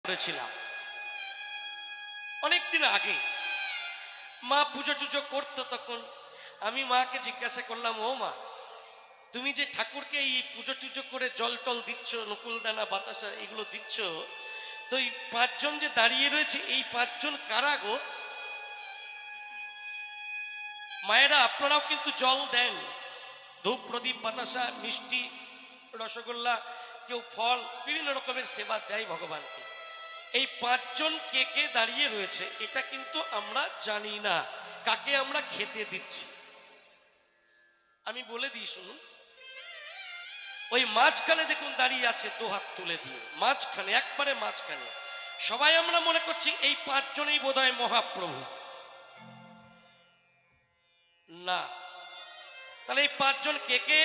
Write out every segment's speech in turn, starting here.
করেছিলাম অনেকদিন আগে। মা পুজো টুজো করতো, তখন আমি মাকে জিজ্ঞাসা করলাম, ও মা, তুমি যে ঠাকুরকে এই পুজো টুজো করে জল টল দিচ্ছ, নকুলদানা বাতাসা এগুলো দিচ্ছ, তো এই পাঁচজন যে দাঁড়িয়ে রয়েছে এই পাঁচজন কারা গো? মায়েরা আপনারাও কিন্তু জল দেন, ধূপ প্রদীপ বাতাসা মিষ্টি রসগোল্লা, কেউ ফল, বিভিন্ন রকমের সেবা দেয় ভগবানকে। এই পাঁচজন কে কে দাঁড়িয়ে রয়েছে এটা কিন্তু আমরা জানি না, কাকে আমরা খেতে দিচ্ছি। আমি বলে দিই শুনুন। ওই মাঝখানে দেখুন দাঁড়িয়ে আছে দু হাত তুলে দিয়ে, মাঝখানে, একবারে মাঝখানে। সবাই আমরা মনে করছি এই পাঁচজনেই বোধহয় মহাপ্রভু। না, তাহলে এই পাঁচজন কে কে?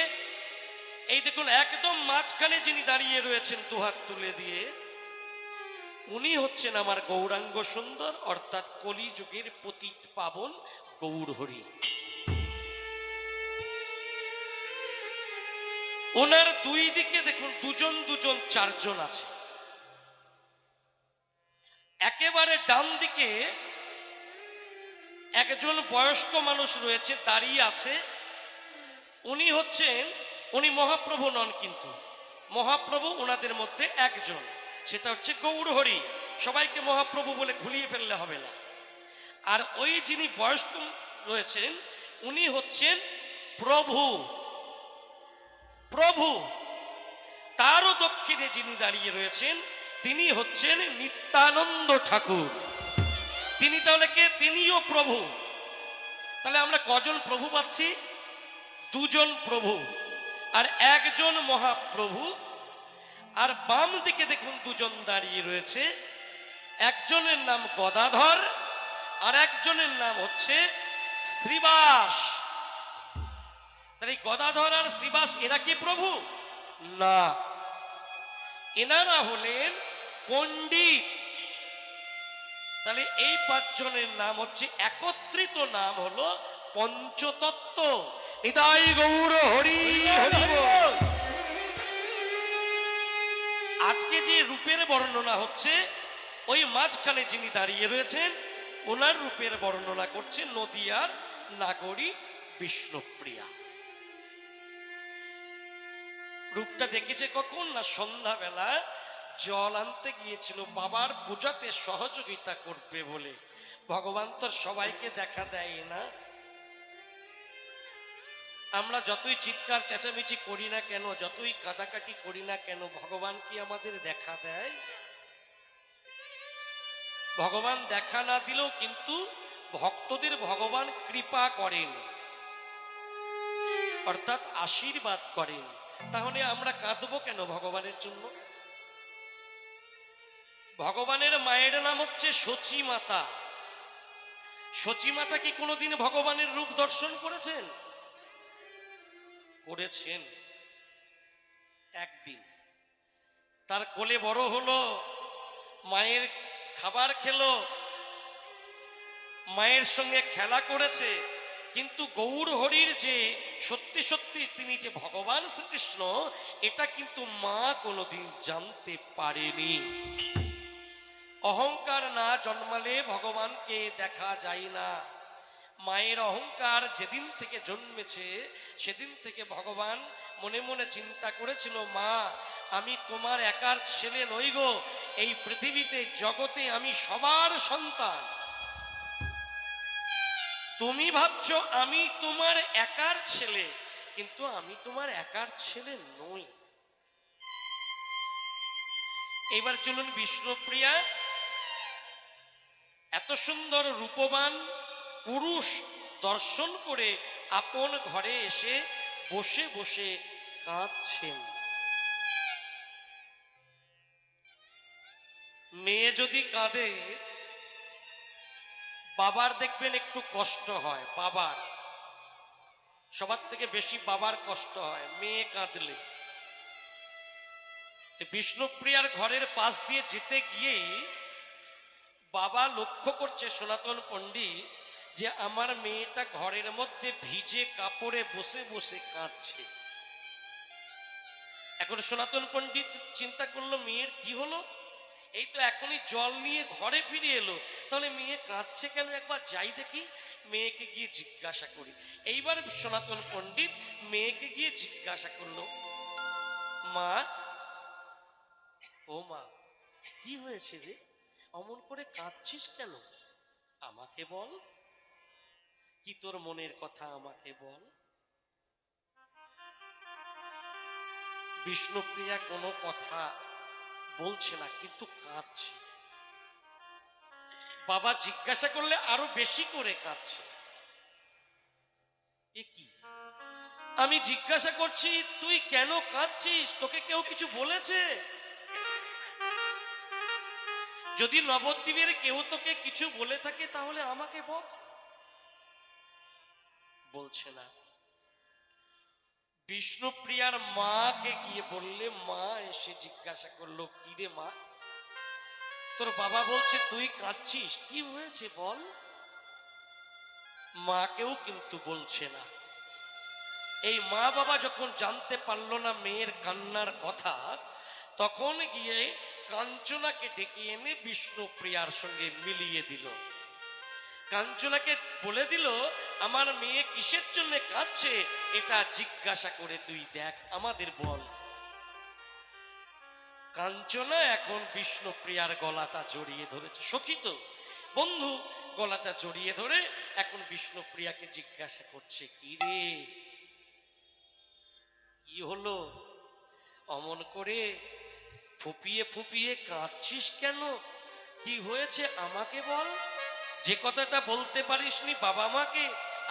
এই দেখুন একদম মাঝখানে যিনি দাঁড়িয়ে রয়েছেন দু হাত তুলে দিয়ে, উনি হচ্ছেন আমার গৌরাঙ্গ সুন্দর, অর্থাৎ কলিযুগের পতিত পাবন গৌর হরি। ওনার দুই দিকে দেখুন দুজন দুজন চারজন আছে। একেবারে ডান দিকে একজন বয়স্ক মানুষ রয়েছে, দাঁড়িয়ে আছে। উনি মহাপ্রভু নন, কিন্তু মহাপ্রভু ওনাদের মধ্যে একজন, সেটা হচ্ছে গৌর হরি। সবাইকে মহাপ্রভু বলে ঘুরিয়ে ফেললে হবে না। আর ওই যিনি বয়স্ক রয়েছেন উনি হচ্ছেন প্রভু। প্রভু তারও দক্ষিণে যিনি দাঁড়িয়ে রয়েছেন তিনি হচ্ছেন নিত্যানন্দ ঠাকুর। তিনি তাহলে কে? তিনিও প্রভু। তাহলে আমরা কজন প্রভু পাচ্ছি? দুজন প্রভু আর একজন মহাপ্রভু। আর বাম দিকে দেখুন দুজন দাঁড়িয়ে রয়েছে, একজনের নাম গদাধর আর একজনের নাম হচ্ছে শ্রীবাস। তাহলে গদাধর আর শ্রীবাস এরা কি প্রভু? না, এনারা হলেন পণ্ডিত। তাহলে এই পাঁচজনের নাম হচ্ছে, একত্রিত নাম হলো পঞ্চতত্ত্ব। নিতাই গৌর হরি হরি বল। আজকে যে রূপের বর্ণনা হচ্ছে, ওই মাঝখানে যিনি দাঁড়িয়ে রয়েছেন ওনার রূপের বর্ণনা করছে নদিয়ার নাগরী বিষ্ণুপ্রিয়া। রূপটা দেখেছে কখন? না সন্ধ্যাবেলা জল আনতে গিয়েছিল বাবার পূজাতে সহযোগিতা করবে বলে। ভগবান তো সবাইকে দেখা দেয় না। আমরা যতই চিৎকার চেঁচামেচি করি না কেন, যতই কাঁদাকাটি করি না কেন, ভগবান কি আমাদের দেখা দেয়? ভগবান দেখা না দিলেও কিন্তু ভক্তদের ভগবান কৃপা করেন, অর্থাৎ আশীর্বাদ করেন। তাহলে আমরা কাঁদবো কেন ভগবানের জন্য? ভগবানের মায়ের নাম হচ্ছে সচী মাতা। সচী মাতা কি কোনোদিন ভগবানের রূপ দর্শন করেছেন? করেছেন একদিন। তার কোলে বড় হলো, মায়ের খাবার খেলো, মায়ের সঙ্গে খেলা করেছে। কিন্তু গৌর হরির যে সত্যি সত্যি তিনি যে ভগবান শ্রীকৃষ্ণ, এটা কিন্তু মা কোনোদিন জানতে পারেনি। অহংকার না জন্মালে ভগবানকে দেখা যায় না। মায়ের অহংকার যেদিন থেকে জন্মেছে সেদিন থেকে ভগবান মনে মনে চিন্তা করেছিল, মা আমি তোমার একার ছেলে নই গো, এই পৃথিবীতে জগতে আমি সবার সন্তান। তুমি ভাবছো আমি তোমার একার ছেলে, কিন্তু আমি তোমার একার ছেলে নই। এবার চলুন বিষ্ণুপ্রিয়া এত সুন্দর রূপবান পুরুষ দর্শন করে আপন ঘরে এসে বসে বসে কাঁদছেন। মেয়ে যদি কাঁদে, বাবার দেখবেন একটু কষ্ট হয়। বাবার সবার থেকে বেশি বাবার কষ্ট হয় মেয়ে কাঁদলে। বিষ্ণুপ্রিয়ার ঘরের পাশ দিয়ে যেতে গিয়েই বাবা লক্ষ্য করছে সনাতন পণ্ডিত যে আমার মেয়েটা ঘরের মধ্যে ভিজে কাপড়ে বসে বসে কাঁদছে। এখন সনাতন পণ্ডিত চিন্তা করলো মেয়ের কি হলো, এই তো এখনই জল নিয়ে ঘরে ফিরে এলো, তাহলে মেয়ে কাঁদছে কেন, একবার যাই দেখি, মেয়েকে গিয়ে জিজ্ঞাসা করি। এইবার সনাতন পণ্ডিত মেয়েকে গিয়ে জিজ্ঞাসা করলো, মা, ও মা, কি হয়েছে রে, অমন করে কাঁদছিস কেন, আমাকে বল, কি তোর মনের কথা আমাকে বল। বিষ্ণুপ্রিয়া কোনো কথা বলছে না, কিন্তু কাঁদছে। বাবা জিজ্ঞাসা করলে আরো বেশি করে কাঁদছে। এ কি, আমি জিজ্ঞাসা করছি তুই কেন কাঁদছিস, তোকে কেউ কিছু বলেছে? যদি নবদ্বীপের কেউ তোকে কিছু বলে থাকে তাহলে আমাকে বল। বলছে না। বিষ্ণুপ্রিয়ার মাকে গিয়ে বললে, মা এসে জিজ্ঞাসা করলো, কি রে মা, তোর বাবা বলছে তুই কাঁদছিস, কি হয়েছে বল। মাকেও কিন্তু বলছে না। এই মা বাবা যখন জানতে পারলো না মেয়ের কান্নার কথা, তখন গিয়ে কাঞ্চনাকে ডেকে এনে বিষ্ণুপ্রিয়ার সঙ্গে মিলিয়ে দিল। কাঞ্চনাকে বলে দিল, আমার মেয়ে কিসের জন্য কাঁদছে এটা জিজ্ঞাসা করে তুই দেখ, আমাদের বল। কাঞ্চনা এখন বিষ্ণুপ্রিয়ার গলাটা জড়িয়ে ধরেছে, সখী তো বন্ধু, গলাটা জড়িয়ে ধরে এখন বিষ্ণুপ্রিয়াকে জিজ্ঞাসা করছে, কি রে, কি হলো, অমন করে ফুপিয়ে ফুপিয়ে কাঁদছিস কেন, কি হয়েছে আমাকে বল। যে কথাটা বলতে পারিসনি বাবা মাকে,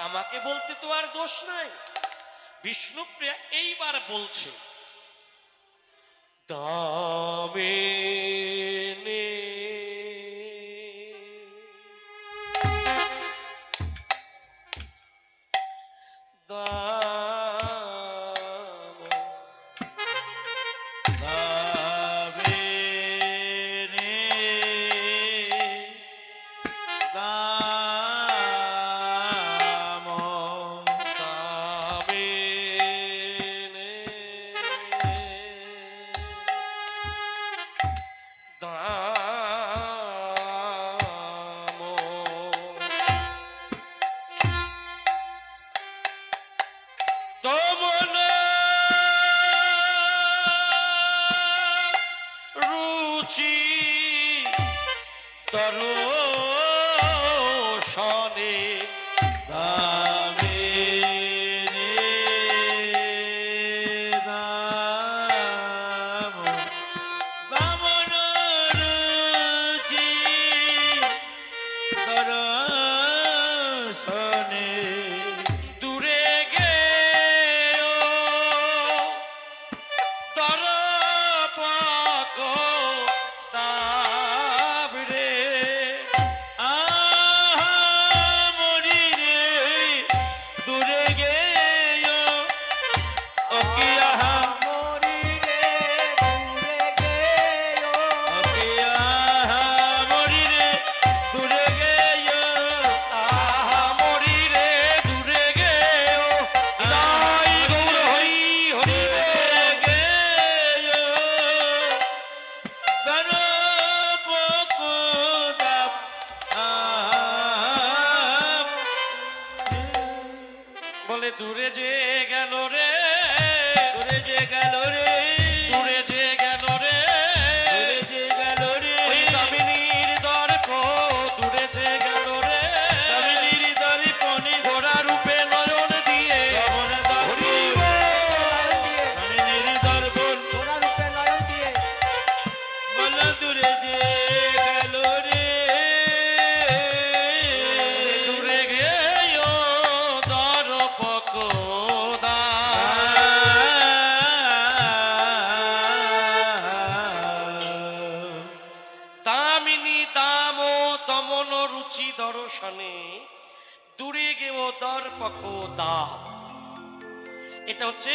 আমাকে বলতে তো আর দোষ নাই। বিষ্ণুপ্রিয়া এইবার বলছে, দামে নে বলে, দূরে যে গেল রে, দূরে যে গেল রে, দূরে যে গেল রে, দূরে যে গেল রে, ওই দামিনীর দর্প দূরে যে গেল রে, দামিনীর দর্পণে ঘোড়া রূপে নয়ন দিয়ে, দামিনীর দর্পণ ঘোড়া রূপে নয়ন দিয়ে, বল দূরে যে গেল রে, দূরে গেও দর্পক দামিনী দাম দমন রুচি দর্শনে দূরে গেও দর্পক দাম। এটা হচ্ছে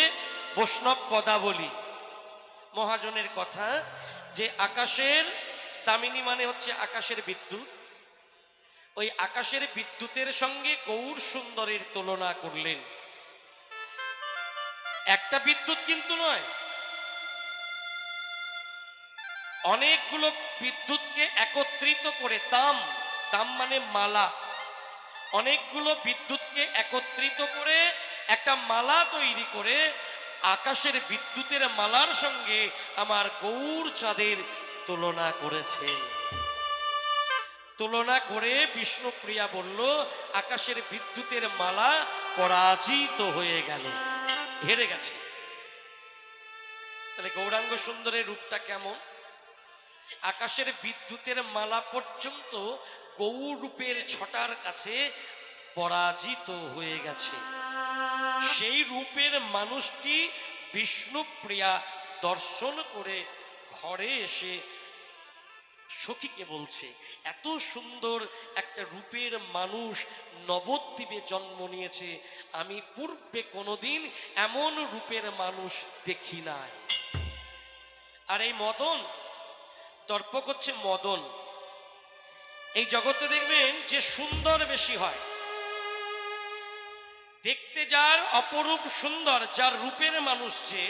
বৈষ্ণব পদাবলী, মহাজনের কথা, যে আকাশের দামিনী মানে হচ্ছে আকাশের বিদ্যুৎ, ওই আকাশের বিদ্যুতের সঙ্গে গৌর সুন্দরের তুলনা করলেন। একটা বিদ্যুৎ কিন্তু নয়, অনেকগুলো বিদ্যুৎকে একত্রিত করে, তাম, তাম মানে মালা, অনেকগুলো বিদ্যুৎকে একত্রিত করে একটা মালা তৈরি করে আকাশের বিদ্যুতের মালার সঙ্গে আমার গৌর চাঁদের তুলনা করেছে। তুলনা করে বিষ্ণুপ্রিয়া বলল, আকাশের বিদ্যুতের মালা পরাজিত হয়ে গেল, হেরে গেছে। তাহলে গৌরাঙ্গ সুন্দরের রূপটা কেমন? আকাশের বিদ্যুতের মালা পর্যন্ত গৌর রূপের ছটার কাছে পরাজিত হয়ে গেছে। সেই রূপের মানুষটি বিষ্ণুপ্রিয়া দর্শন করে ঘরে এসে সখীকে বলছে, এত সুন্দর একটা রূপের মানুষ নবদ্বীপে জন্ম নিয়েছে, আমি পূর্বে কোনোদিন এমন রূপের মানুষ দেখি নাই। আর এই মদন তর্ক করছে, মদন এই জগতে দেখবেন যে সুন্দর বেশি হয়, দেখতে যার অপরূপ সুন্দর, যার রূপের মানুষ, যে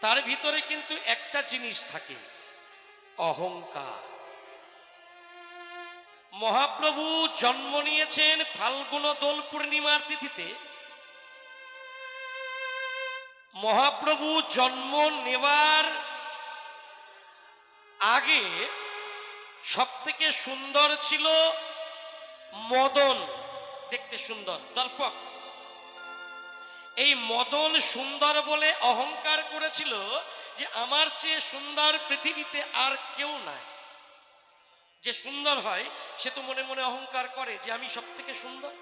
তার ভিতরে কিন্তু একটা জিনিস থাকে, অহংকার। মহাপ্রভু জন্ম নিয়েছেন ফাল্গুন দোল পূর্ণিমার তিথিতে। মহাপ্রভু জন্ম নেওয়ার আগে সব থেকে সুন্দর ছিল মদন, দেখতে সুন্দর, দর্পক। এই মদন সুন্দর বলে অহংকার করেছিল যে আমার চেয়ে সুন্দর পৃথিবীতে আর কেউ নাই। যে সুন্দর হয় সে তো মনে মনে অহংকার করে যে আমি সব থেকে সুন্দর।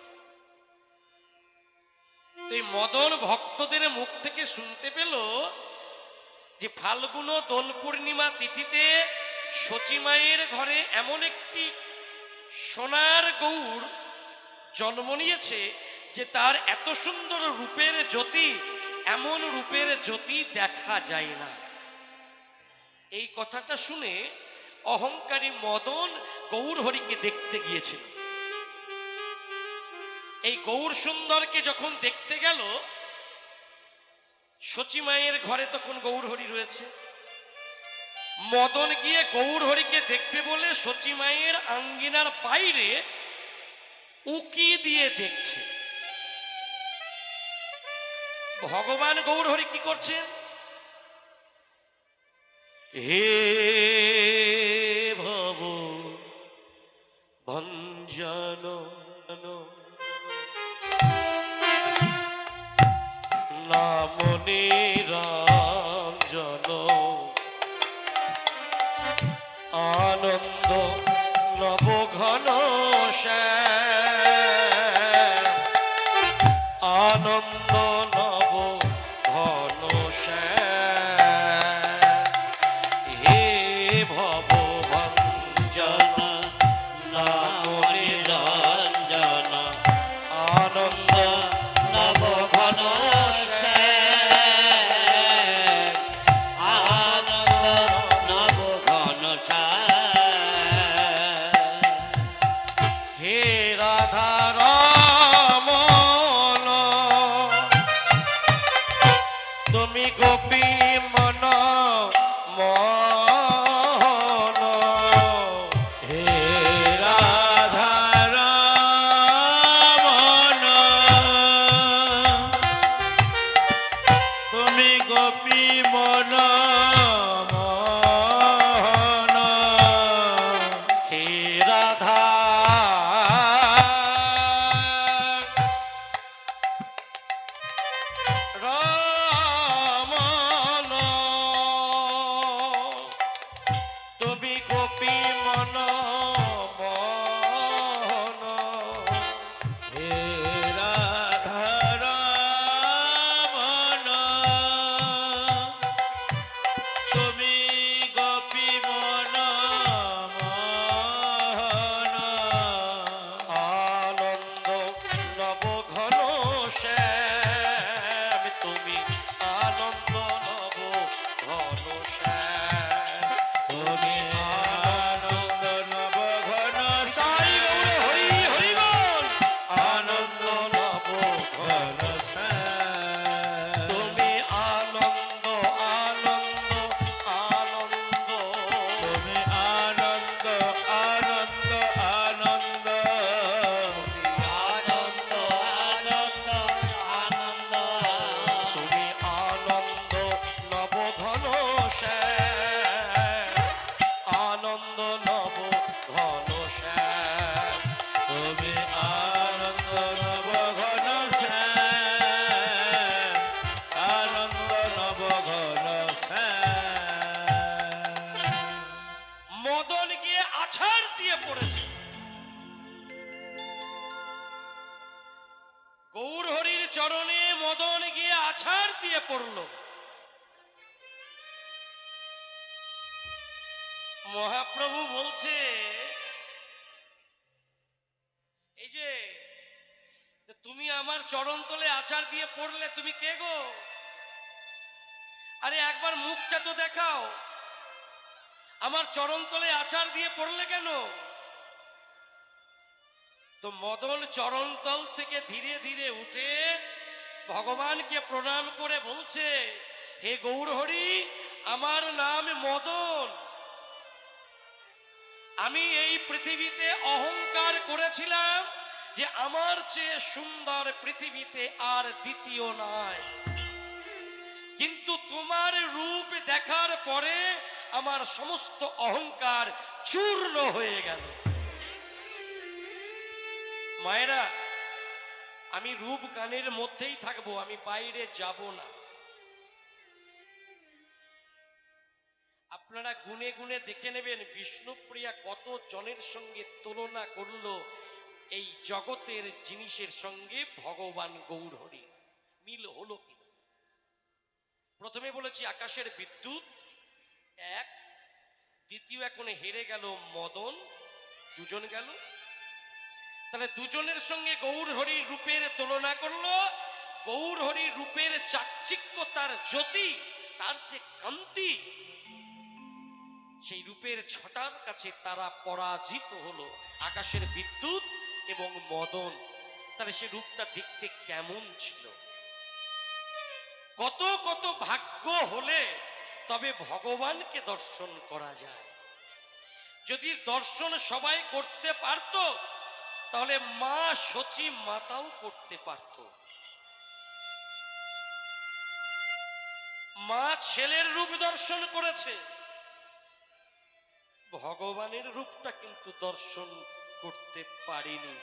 এই মদন ভক্তদের মুখ থেকে শুনতে পেল যে ফাল্গুন দোল পূর্ণিমা তিথিতে সচিমায়ের ঘরে এমন একটি সোনার গৌর জন্ম নিয়েছে যে তার এত সুন্দর রূপের জ্যোতি, এমন রূপের জ্যোতি দেখা যায় না। এই কথাটা শুনে অহংকারী মদন গৌর হরিকে দেখতে গিয়েছিল। এই গৌর সুন্দরকে যখন দেখতে গেল, সচিমায়ের ঘরে তখন গৌর হরি রয়েছে। মদন গিয়ে গৌর হরিকে দেখবে বলে সচিমায়ের আঙ্গিনার বাইরে উকি দিয়ে দেখছে। ভগবান গৌর হরি কি করছেন? হে ভব ভঞ্জন নাম নিরঞ্জন আনন্দ নব ঘন শ্যাম, আনন্দ নব ঘন শ্যাম। হে ভব ভঞ্জন নাম নিরঞ্জন আনন্দ নব ঘন শ্যাম, আনন্দ নব ঘন শ্যাম। হে রাধা রমণ তুমি গোপী মন মোহন, পড়েছে। গৌর হরির চরণে মদন গিয়ে আছাড় দিয়ে পড়ল। মহাপ্রভু বলছে, এই যে তুমি আমার চরণ তলে আছাড় দিয়ে পড়লে, তুমি কে গো? আরে একবার মুখটা তো দেখাও, আমার চরণ তলে আছাড় দিয়ে পড়লে কেন? তো মদন চরণতল থেকে ধীরে ধীরে উঠে ভগবানকে প্রণাম করে বলছে, হে গৌর হরি, আমার নাম মদন। আমি এই পৃথিবীতে অহংকার করেছিলাম যে আমার চেয়ে সুন্দর পৃথিবীতে আর দ্বিতীয় নাই, কিন্তু তোমার রূপ দেখার পরে আমার সমস্ত অহংকার চূর্ণ হয়ে গেল। মায়েরা, আমি রূপ গানের মধ্যেই থাকবো, আমি বাইরে যাব না। আপনারা গুনে গুনে দেখে নেবেন বিষ্ণুপ্রিয়া কত জনের সঙ্গে তুলনা করলো এই জগতের জিনিসের সঙ্গে ভগবান গৌর হরি, মিল হলো কিনা। প্রথমে বলেছি আকাশের বিদ্যুৎ এক, দ্বিতীয় এখন হেরে গেল মদন, দুজন গেল। তাহলে দুজনের সঙ্গে গৌর হরির রূপের তুলনা করলো। গৌর হরির রূপের চাকচিক্য, তার জ্যোতি, তার যে কান্তি, সেই রূপের ছটার কাছে তারা পরাজিত হলো, আকাশের বিদ্যুৎ এবং মদন। তাহলে সে রূপটা দেখতে কেমন ছিল? কত কত ভাগ্য হলে তবে ভগবানকে দর্শন করা যায়। যদি দর্শন সবাই করতে পারত, তাহলে মা সচী মাতাও করতে পারত। মা ছেলের রূপ দর্শন করেছে, ভগবানের রূপটা কিন্তু দর্শন করতে পারিনি।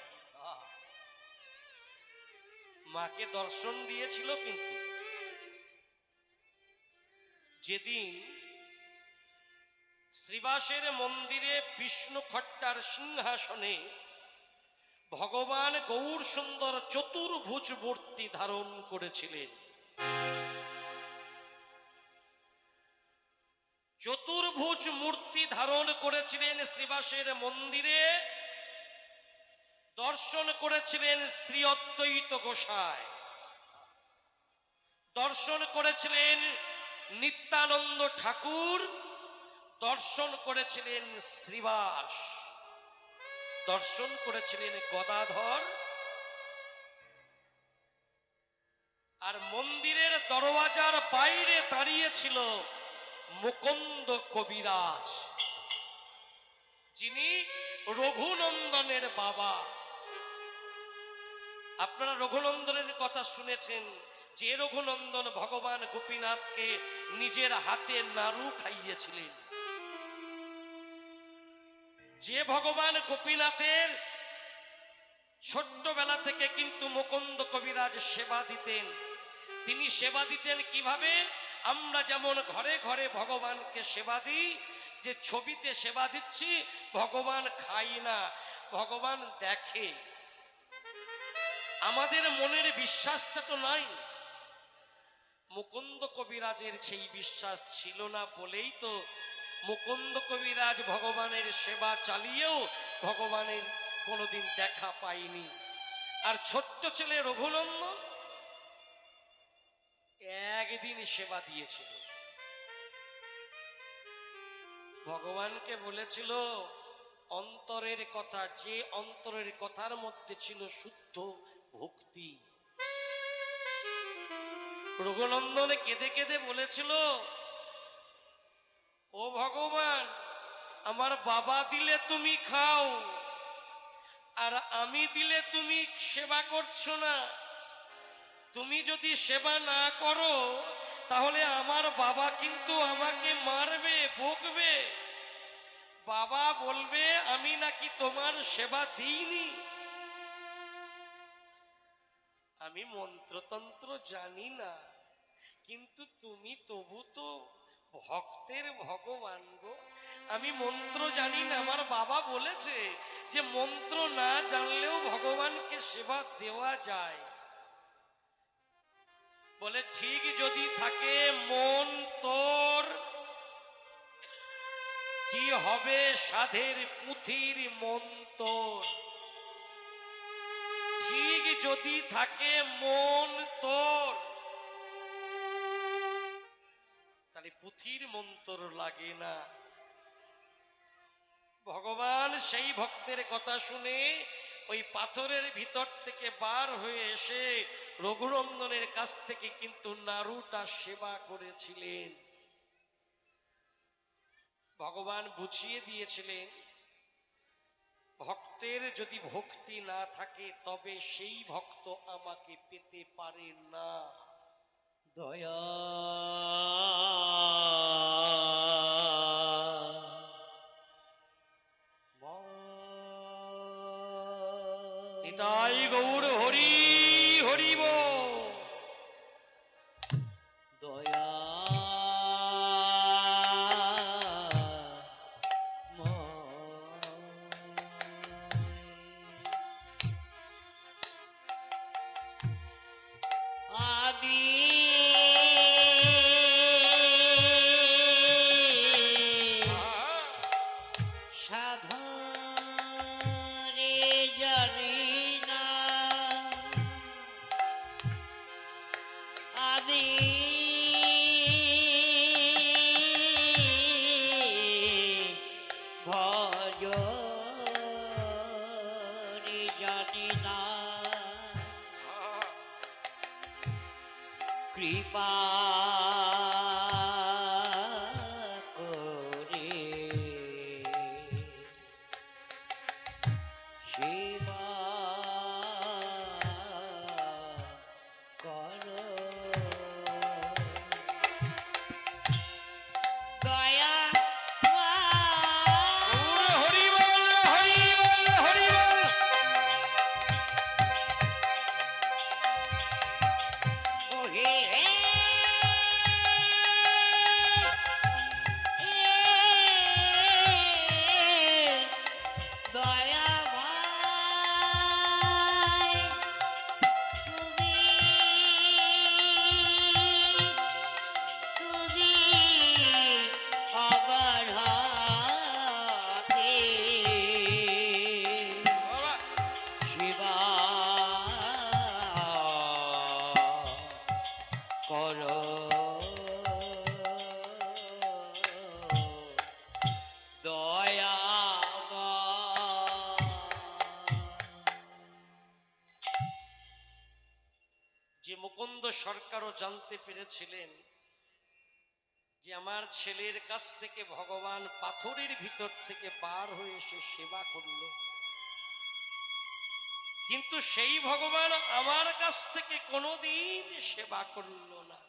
মাকে দর্শন দিয়েছিল, কিন্তু যেদিন শ্রীবাসের মন্দিরে বিষ্ণু খট্টার সিংহাসনে ভগবান গৌর সুন্দর চতুর্ভুজ মূর্তি ধারণ করেছিলেন, চতুর্ভুজ মূর্তি ধারণ করেছিলেন শ্রীবাসের মন্দিরে, দর্শন করেছিলেন শ্রী অদ্বৈত গোসাই, দর্শন করেছিলেন নিত্যানন্দ ঠাকুর, দর্শন করেছিলেন শ্রীবাস, দর্শন করেছিলেন গদাধর। আর মন্দিরের দরওয়াজার বাইরে দাঁড়িয়েছিল মুকুন্দ কবিরাজ, যিনি রঘুনন্দনের বাবা। আপনারা রঘুনন্দনের কথা শুনেছেন, যে রঘুনন্দন ভগবান গোপীনাথকে নিজের হাতে নাড়ু খাইয়েছিলেন, যে ভগবান গোপীনাথের ছোট্টবেলা থেকে কিন্তু মুকুন্দ কবিরাজ সেবা দিতেন। তিনি সেবা দিতেন কিভাবে? আমরা যেমন ঘরে ঘরে ভগবানকে সেবা দিই, যে ছবিতে সেবা দিচ্ছি, ভগবান খাই না, ভগবান দেখে। আমাদের মনের বিশ্বাসটা তো নাই। মুকুন্দ কবিরাজের সেই বিশ্বাস ছিল না বলেই তো মুকুন্দ কবিরাজ ভগবানের সেবা চালিয়েও ভগবানের কোনোদিন দেখা পায়নি। আর ছোট্ট ছেলে রঘুনন্দন একদিন সেবা দিয়েছিল, ভগবানকে বলেছিল অন্তরের কথা, যে অন্তরের কথার মধ্যে ছিল শুদ্ধ ভক্তি। রঘুনন্দন কেঁদে কেঁদে বলেছিল, ও ভগবান, আমার বাবা দিলে তুমি খাও, আর আমি দিলে তুমি সেবা করছো না। তুমি যদি সেবা না করো, তাহলে আমার বাবা কিন্তু আমাকে মারবে, বকবে। বাবা বলবে আমি নাকি তোমার সেবা দিইনি। আমি মন্ত্রতন্ত্র জানি না, কিন্তু তুমি তবু তো ভক্তের ভগবান গো, আমি মন্ত্র জানি না, আমার বাবা বলেছে যে মন্ত্র না জানলেও ভগবানকে সেবা দেওয়া যায়। বলে ঠিক যদি থাকে মন তোর, কি হবে সাধের পুঁথির মন্তর। ঠিক যদি থাকে মন তোর, তাহলে পুঁথির মন্তর লাগে না। ভগবান সেই ভক্তের কথা শুনে ওই পাথরের ভিতর থেকে বার হয়ে এসে রঘুনন্দনের কাছ থেকে কিন্তু নাড়ুটা সেবা করেছিলেন। ভগবান বুঝিয়ে দিয়েছিলেন ভক্তের যদি ভক্তি না থাকে তবে সেই ভক্ত আমাকে পেতে পারে না। দয়া নিতাই গৌর হরি হরিব। দয়া কৃপা করে সেবা করো। দয়া হরি বল হরি বল হরি বল। ওহে দয়া ভাই তুমি তুমি আমার হাতে সেবা করো। দয়া যে মুকুন্দ সরকারও জানতে পেরেছিলেন যে আমার ছেলের কাছ থেকে ভগবান পাথরের ভিতর থেকে বার হয়ে এসে সেবা করল, কিন্তু সেই ভগবান আমার কাছ থেকে কোনোদিন সেবা করল না।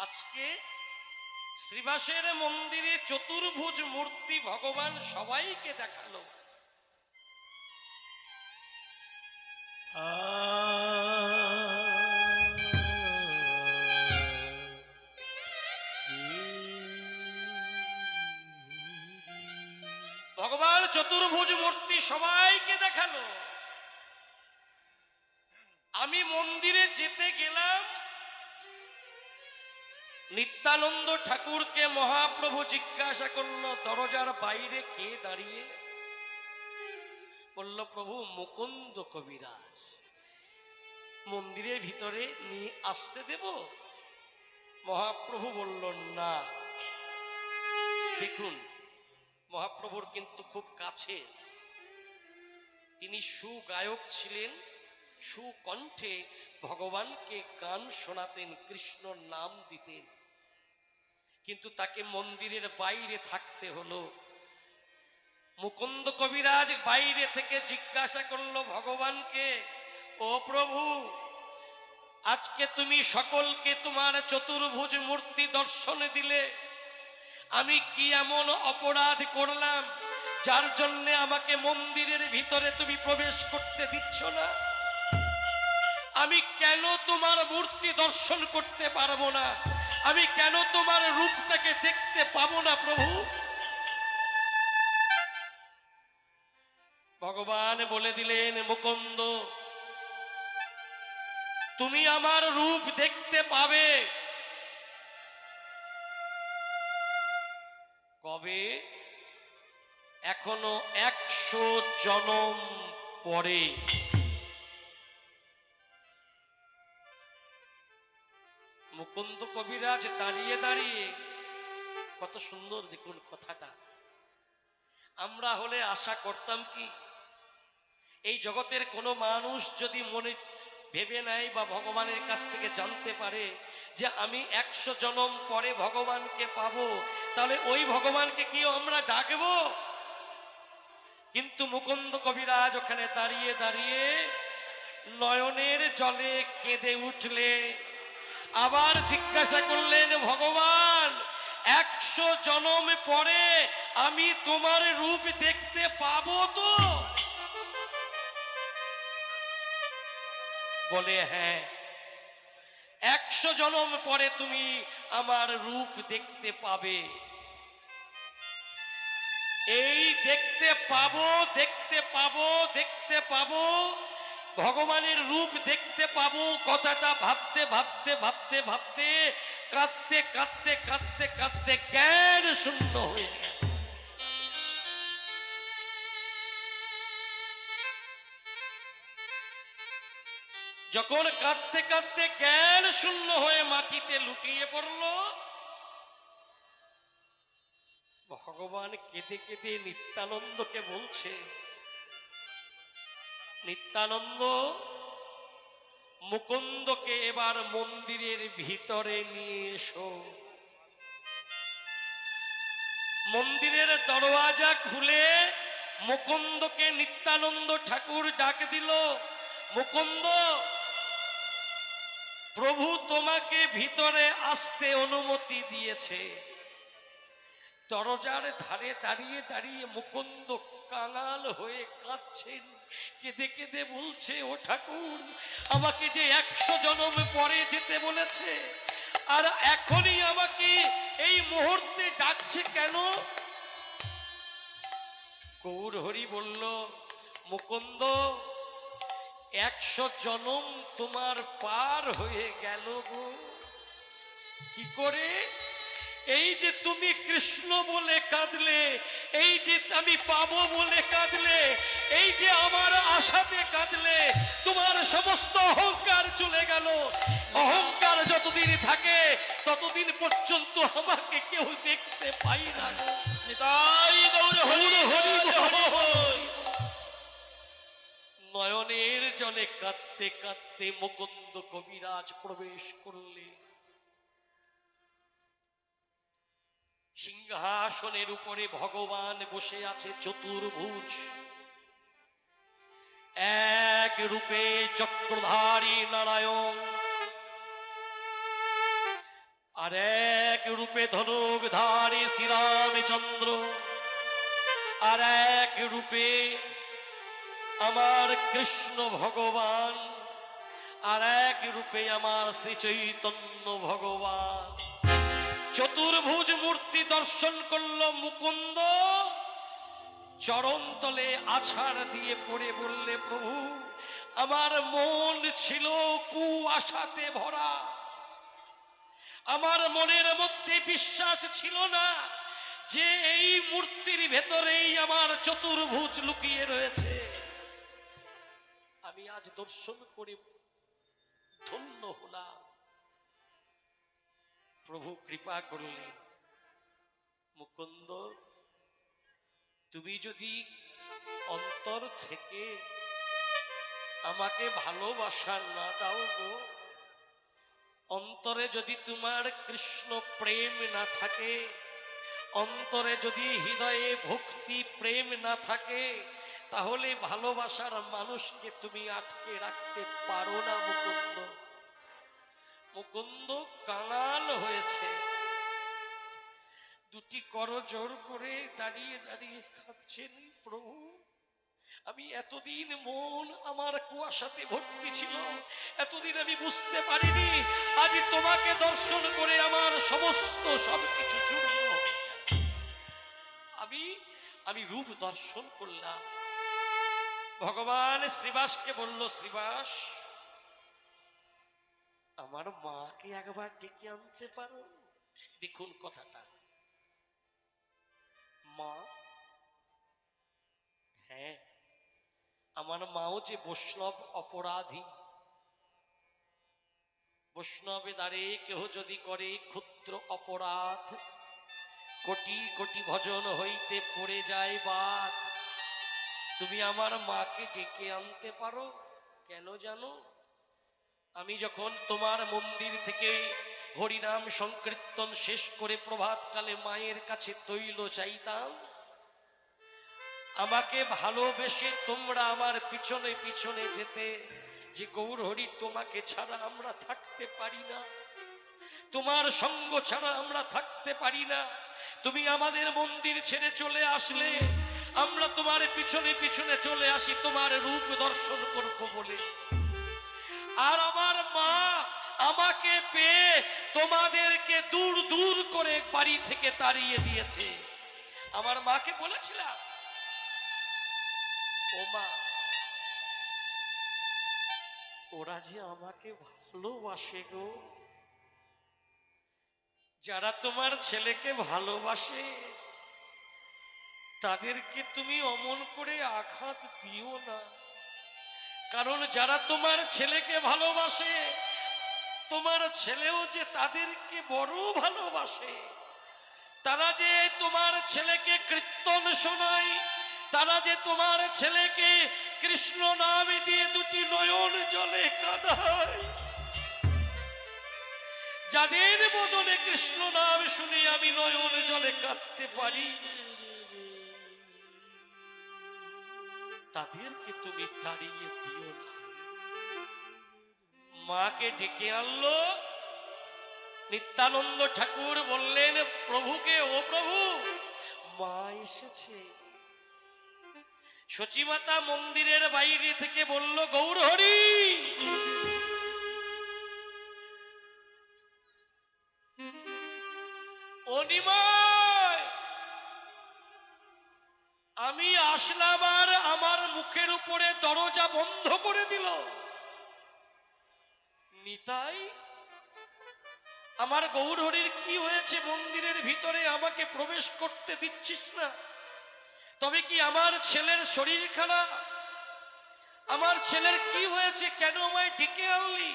আজকে শ্রীবাসের মন্দিরে চতুর্ভুজ মূর্তি ভগবান সবাইকে দেখালো। ভগবান চতুর্ভুজ মূর্তি সবাইকে দেখালো। আমি মন্দিরে যেতে গেলাম, নিত্যানন্দ ঠাকুরকে মহাপ্রভু জিজ্ঞাসা করলো দরজার বাইরে কে দাঁড়িয়ে? বলল প্রভু মুকুন্দ কবিরাজ। মন্দিরের ভিতরে নিয়ে আসতে দেব? মহাপ্রভু বলল না। দেখুন মহাপ্রভুর কিন্তু খুব কাছে, তিনি সুগায়ক ছিলেন, সুকণ্ঠে ভগবানকে গান শোনাতেন, কৃষ্ণ নাম দিতেন, কিন্তু তাকে মন্দিরের বাইরে থাকতে হলো। মুকুন্দ কবিরাজ বাইরে থেকে জিজ্ঞাসা করলো ভগবানকে, ও প্রভু আজকে তুমি সকলকে তোমার চতুর্ভুজ মূর্তি দর্শন দিলে, আমি কি এমন অপরাধ করলাম যার জন্য আমাকে মন্দিরের ভিতরে তুমি প্রবেশ করতে দিচ্ছ না? আমি কেন তোমার মূর্তি দর্শন করতে পারবো না? আমি কেন তোমার রূপটাকে দেখতে পাবো না প্রভু? ভগবান বলে দিলেন, মুকুন্দ, তুমি আমার রূপ দেখতে পাবে। কবে? এখনো 100 জনম পরে। মুকুন্দ কবিরাজ দাঁড়িয়ে দাঁড়িয়ে, কত সুন্দর দেখুন কথাটা। আমরা হলে আশা করতাম কি, এই জগতের কোনো মানুষ যদি মনে ভেবে নেয় বা ভগবানের কাছ থেকে জানতে পারে যে আমি 100 জনম পরে ভগবানকে পাবো, তাহলে ওই ভগবানকে কি আমরা ডাকবো? কিন্তু মুকুন্দ কবিরাজ ওখানে দাঁড়িয়ে দাঁড়িয়ে নয়নের জলে কেঁদে উঠলে, আবার জিজ্ঞাসা করলেন, ভগবান 100 জনম পরে আমি তোমার রূপ দেখতে পাবো তো? বলে, হ্যাঁ, 100 জনম পরে তুমি আমার রূপ দেখতে পাবে। এই দেখতে পাবো, দেখতে পাবো, দেখতে পাবো, ভগবানের রূপ দেখতে পাবো কথাটা ভাবতে ভাবতে ভাবতে ভাবতে কাঁদতে কাঁদতে কাঁদতে কাঁদতে জ্ঞান শূন্য হয়ে গেল। যখন কাঁদতে কাঁদতে জ্ঞান শূন্য হয়ে মাটিতে লুটিয়ে পড়ল, ভগবান কেঁদে কেঁদে নিত্যানন্দকে বলছে, নিত্যানন্দ, মুকুন্দকে এবার মন্দিরের ভিতরে নিয়ে এসো। মন্দিরের দরওয়াজা খুলে মুকুন্দকে নিত্যানন্দ ঠাকুর ডাক দিল, মুকুন্দ, প্রভু তোমাকে ভিতরে আসতে অনুমতি দিয়েছে। দরজার ধারে দাঁড়িয়ে দাঁড়িয়ে মুকুন্দ কাঙাল হয়ে কাঁদছেন, কেঁদে কেঁদে বলছে, ও ঠাকুর, আমাকে যে 100 জনম পরে যেতে বলেছে, আর এখনই আমাকে এই মুহূর্তে ডাকছে কেন? গৌর হরি বলল, মুকুন্দ, 100 জনম তোমার পার হয়ে গেল গো। কি করে? এই যে তুমি কৃষ্ণ বলে কাঁদলে, এই যে আমি পাবো বলে কাঁদলে, এই যে আমার আশাতে কাঁদলে, তোমার সমস্ত অহংকার চলে গেল। অহংকার যতদিন থাকে ততদিন পর্যন্ত আমাকে কেউ দেখতে পাই না। নয়নের জলে কাঁদতে কাঁদতে মুকুন্দ কবিরাজ প্রবেশ করলে। সিংহাসনের উপরে ভগবান বসে আছে চতুর্ভুজ, এক রূপে চক্রধারী নারায়ণ, আর এক রূপে ধনুকধারী শ্রীরামচন্দ্র, আর এক রূপে আমার কৃষ্ণ ভগবান, আর এক রূপে আমার শ্রী চৈতন্য ভগবান। চতুর্ভুজ মূর্তি দর্শন করল মুকুন্দ, চরণ তলে আছাড় দিয়ে পড়ে বললে, প্রভু, আমার মন ছিল কুয়াশাতে ভরা, আমার মনের মধ্যে বিশ্বাস ছিল না যে এই মূর্তির ভেতরেই আমার চতুর্ভুজ লুকিয়ে রয়েছে। আমি আজ দর্শন করে ধন্য হলাম। প্রভু কৃপা করলেন, মুকুন্দ, তুমি যদি অন্তর থেকে আমাকে ভালোবাসা না দাও গো, অন্তরে যদি তোমার কৃষ্ণ প্রেম না থাকে, অন্তরে যদি হৃদয়ে ভক্তি প্রেম না থাকে, তাহলে ভালোবাসার মানুষকে তুমি আটকে রাখতে পারো না মুকুন্দ। মুকুন্দ কাঙাল হয়েছে, দুটি করজোড় করে দাঁড়িয়ে দাঁড়িয়ে কাঁদছেন, প্রভু, আমি এতদিন মন আমার কুয়াশাতে ভর্তি ছিল, এতদিন আমি বুঝতে পারিনি, আজ তোমাকে দর্শন করে আমার সমস্ত সবকিছু চূর্ণ হয়ে গেল। আমি আমি রূপ দর্শন করলাম। ভগবান শ্রীবাসকে বলল, শ্রীবাস, আমার মাকে একবার ডেকে আনতে পারো? দেখুন কথাটা, মা, হ্যাঁ, আমার মাও যে বৈষ্ণব অপরাধী। বৈষ্ণবে দ্বারে কেহ যদি করে ক্ষুদ্র অপরাধ, কোটি কোটি ভজন হইতে পড়ে যায় বাদ। তুমি আমার মাকে ডেকে আনতে পারো? কেন জানো? আমি যখন তোমার মন্দির থেকে হরিনাম সংকীর্তন শেষ করে প্রভাতকালে মায়ের কাছে তৈল চাইতাম, আমাকে ভালোবেসে তোমরা আমার পিছনে পিছনে যেতে, যে গৌর হরি তোমাকে ছাড়া আমরা থাকতে পারি না, তোমার সঙ্গ ছাড়া আমরা থাকতে পারি না, তুমি আমাদের মন্দির ছেড়ে চলে আসলে আমরা তোমার পিছনে পিছনে চলে আসি তোমার রূপ দর্শন করব বলে। আর আমার মা আমাকে পেয়ে তোমাদেরকে দূর দূর করে বাড়ি থেকে তাড়িয়ে দিয়েছে। আমার মাকে বলেছিলাম, ও মা, ওরা যে আমাকে ভালোবাসে গো, যারা তোমার ছেলেকে ভালোবাসে তাদেরকে তুমি অমন করে আঘাত দিও না। কারণ যারা তোমার ছেলেকে ভালোবাসে, তোমার ছেলেও যে তাদেরকে বড় ভালোবাসে। তারা যে তোমার ছেলেকে কীর্তন শোনায়, তারা যে তোমার ছেলেকে কৃষ্ণ নামে দিয়ে দুটি নয়ন জলে কাঁদায়। যাদের বদলে কৃষ্ণ নাম শুনে আমি নয়ন জলে কাঁদতে পারি, তাদেরকে তুমি তাড়িয়ে দিও না। মাকে ডেকে আনলো। নিত্যানন্দ ঠাকুর বললেন প্রভুকে, ও প্রভু, মা এসেছে। সচিমাতা মন্দিরের বাইরে থেকে বলল, গৌর হরি, ও নিমাই, আমি আসলাম আর আমার মুখের উপরে দরজা বন্ধ করে দিল। নিতাই, আমার গৌর হরির কি হয়েছে? মন্দিরের ভিতরে আমাকে প্রবেশ করতে দিচ্ছিস না? তবে কি আমার ছেলের শরীর খারাপ? আমার ছেলের কি হয়েছে? কেন আমায় ডেকে আনলি?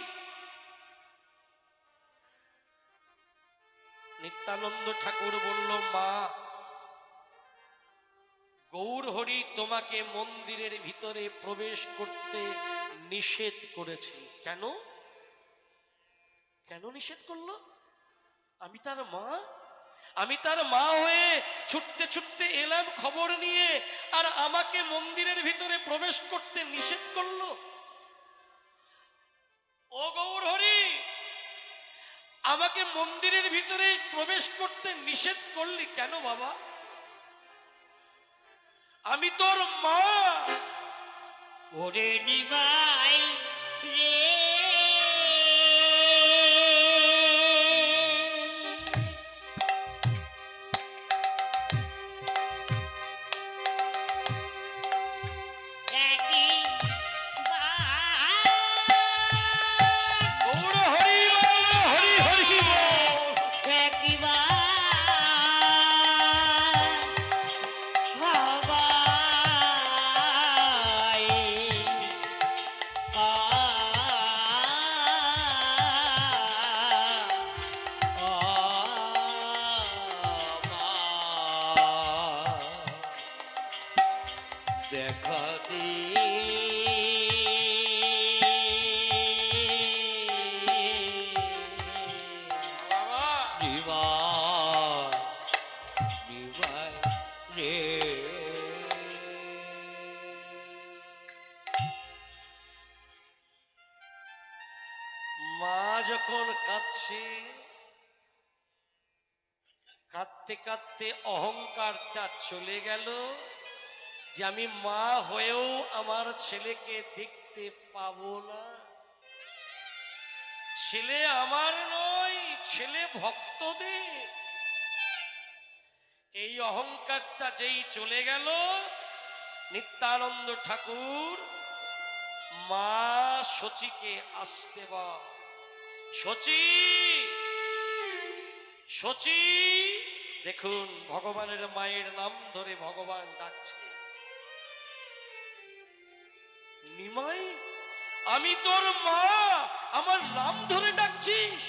নিত্যানন্দ ঠাকুর বলল, মা, গৌর হরি তোমাকে মন্দিরের ভিতরে প্রবেশ করতে নিষেধ করেছে। কেন? কেন নিষেধ করলো? আমি তার মা, আমি তার মা হয়ে ছুটতে ছুটতে এলাম খবর নিয়ে, আর আমাকে মন্দিরের ভিতরে প্রবেশ করতে নিষেধ করলো? ও গৌর হরি, আমাকে মন্দিরের ভিতরে প্রবেশ করতে নিষেধ করলি কেন বাবা? আমি তোর মা। ওরে নিমাই রে, গৌর হরি বল, হরি হরি বল। দেখা দি বাবা, নিমাই নিমাই রে, মা যখন কাঁদছে, কাঁদতে কাঁদতে অহংকারটা চলে গেল, যে আমি মা হয়েও আমার ছেলেকে দেখতে পাবো না। ছেলে আমার নয়, ছেলে ভক্তদের। এই অহংকারটা যেই চলে গেল, নিত্যানন্দ ঠাকুর মা শচীকে আসতে বল। শচী, শচী, দেখুন ভগবানের মায়ের নাম ধরে ভগবান ডাকছে। নিমাই, আমি তোর মা, আমার নাম ধরে ডাকছিস?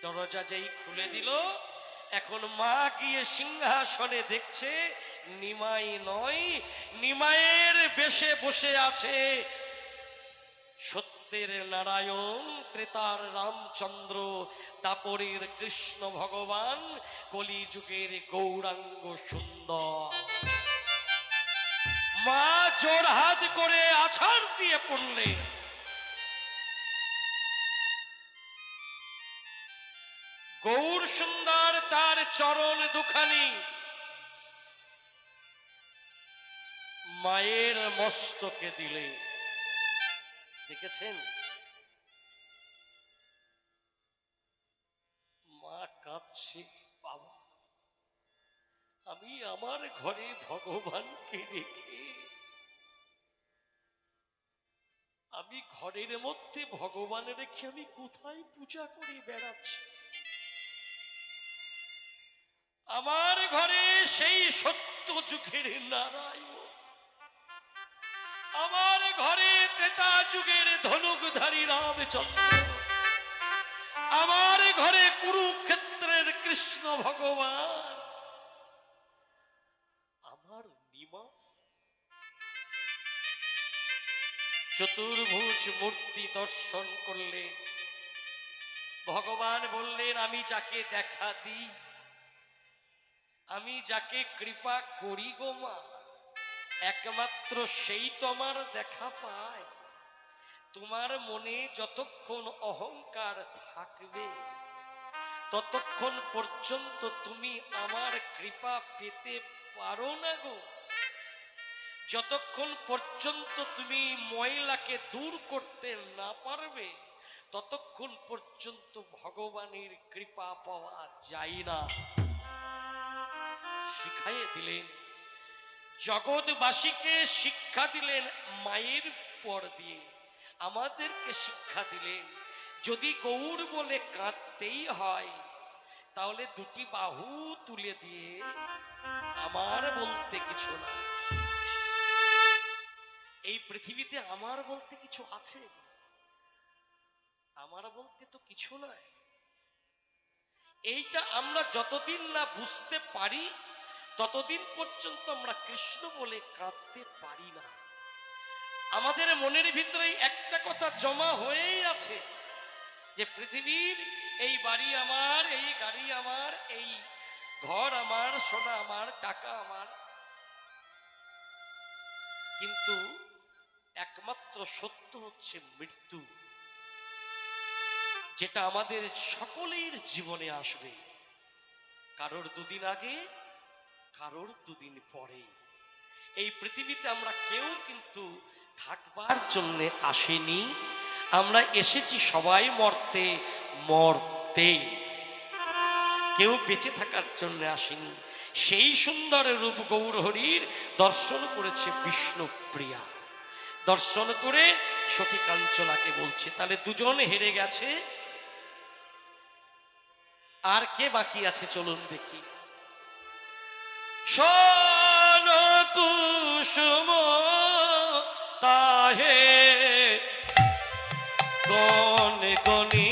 দরজা যেই খুলে দিল, এখন মা গিয়ে সিংহাসনে দেখছে নিমাই নয়, নিমাইয়ের বেশে বসে আছে সত্যের নারায়ণ, ত্রেতার রামচন্দ্র, দাপরের কৃষ্ণ ভগবান, কলিযুগের গৌরাঙ্গ সুন্দর। মা জোর হাত করে আছাড় দিয়ে পড়লে। গৌর সুন্দর তার চরণ দুখানি মায়ের মস্তকে দিলে। দেখেছেন মা কাঁদছে, বাবা আমি আমার ঘরে ভগবানকে রেখে আমি ঘরের মধ্যে ভগবান রেখে আমি কোথায় পূজা করে বেড়াচ্ছি? আমার ঘরে সেই সত্য যুগের নারায়ণ, আমার ঘরে ত্রেতা যুগের ধনুকধারী রামচন্দ্র, আমার ঘরে কুরুক্ষেত্রের কৃষ্ণ ভগবান, আমার নিমা চতুর্ভুজ মূর্তি দর্শন করলে। ভগবান বললেন, আমি যাকে দেখা দিই, আমি যাকে কৃপা করি গো মা, একমাত্র সেই তোমার দেখা পায়। তোমার মনে যতক্ষণ অহংকার থাকবে ততক্ষণ পর্যন্ত তুমি আমার কৃপা পেতে পারো না গো। যতক্ষণ পর্যন্ত তুমি ময়লাকে দূর করতে না পারবে ততক্ষণ পর্যন্ত ভগবানের কৃপা পাওয়া যায় না। শিখাইয়ে দিলেন, জগৎবাসীকে শিক্ষা দিলেন মায়ের পর দিয়ে, আমাদেরকে শিক্ষা দিলেন যদি গৌর বলে কাঁদতেই হয় তাহলে দুটি বাহু তুলে দিয়ে আমার বলতে কিছু না। এই পৃথিবীতে আমার বলতে কিছু আছে? আমার বলতে তো কিছু নয়। এইটা আমরা যতদিন না বুঝতে পারি ততদিন পর্যন্ত আমরা কৃষ্ণ বলে কাঁদতে পারি না। আমাদের মনের ভিতরে একটা কথা জমা হয়েই আছে যে পৃথিবীর এই বাড়ি আমার, এই গাড়ি আমার, এই ঘর আমার, সোনা আমার, টাকা আমার, কিন্তু একমাত্র সত্য হচ্ছে মৃত্যু, যেটা আমাদের সকলের জীবনে আসবে। কারোর দুদিন আগে, কারোর দুদিন পরে। এই পৃথিবীতে আমরা কেউ কিন্তু থাকবার জন্য আসেনি, আমরা এসেছি সবাই মরতে মরতে, কেউ বেঁচে থাকার জন্য আসেনি। সেই সুন্দর রূপ গৌর হরির দর্শন করেছে বিষ্ণুপ্রিয়া, দর্শন করে সখী কাঞ্চনাকে বলছে, তাহলে দুজন হেরে গেছে, আর কে বাকি আছে চলুন দেখি। শোন কুসুম তাহে গণ গণি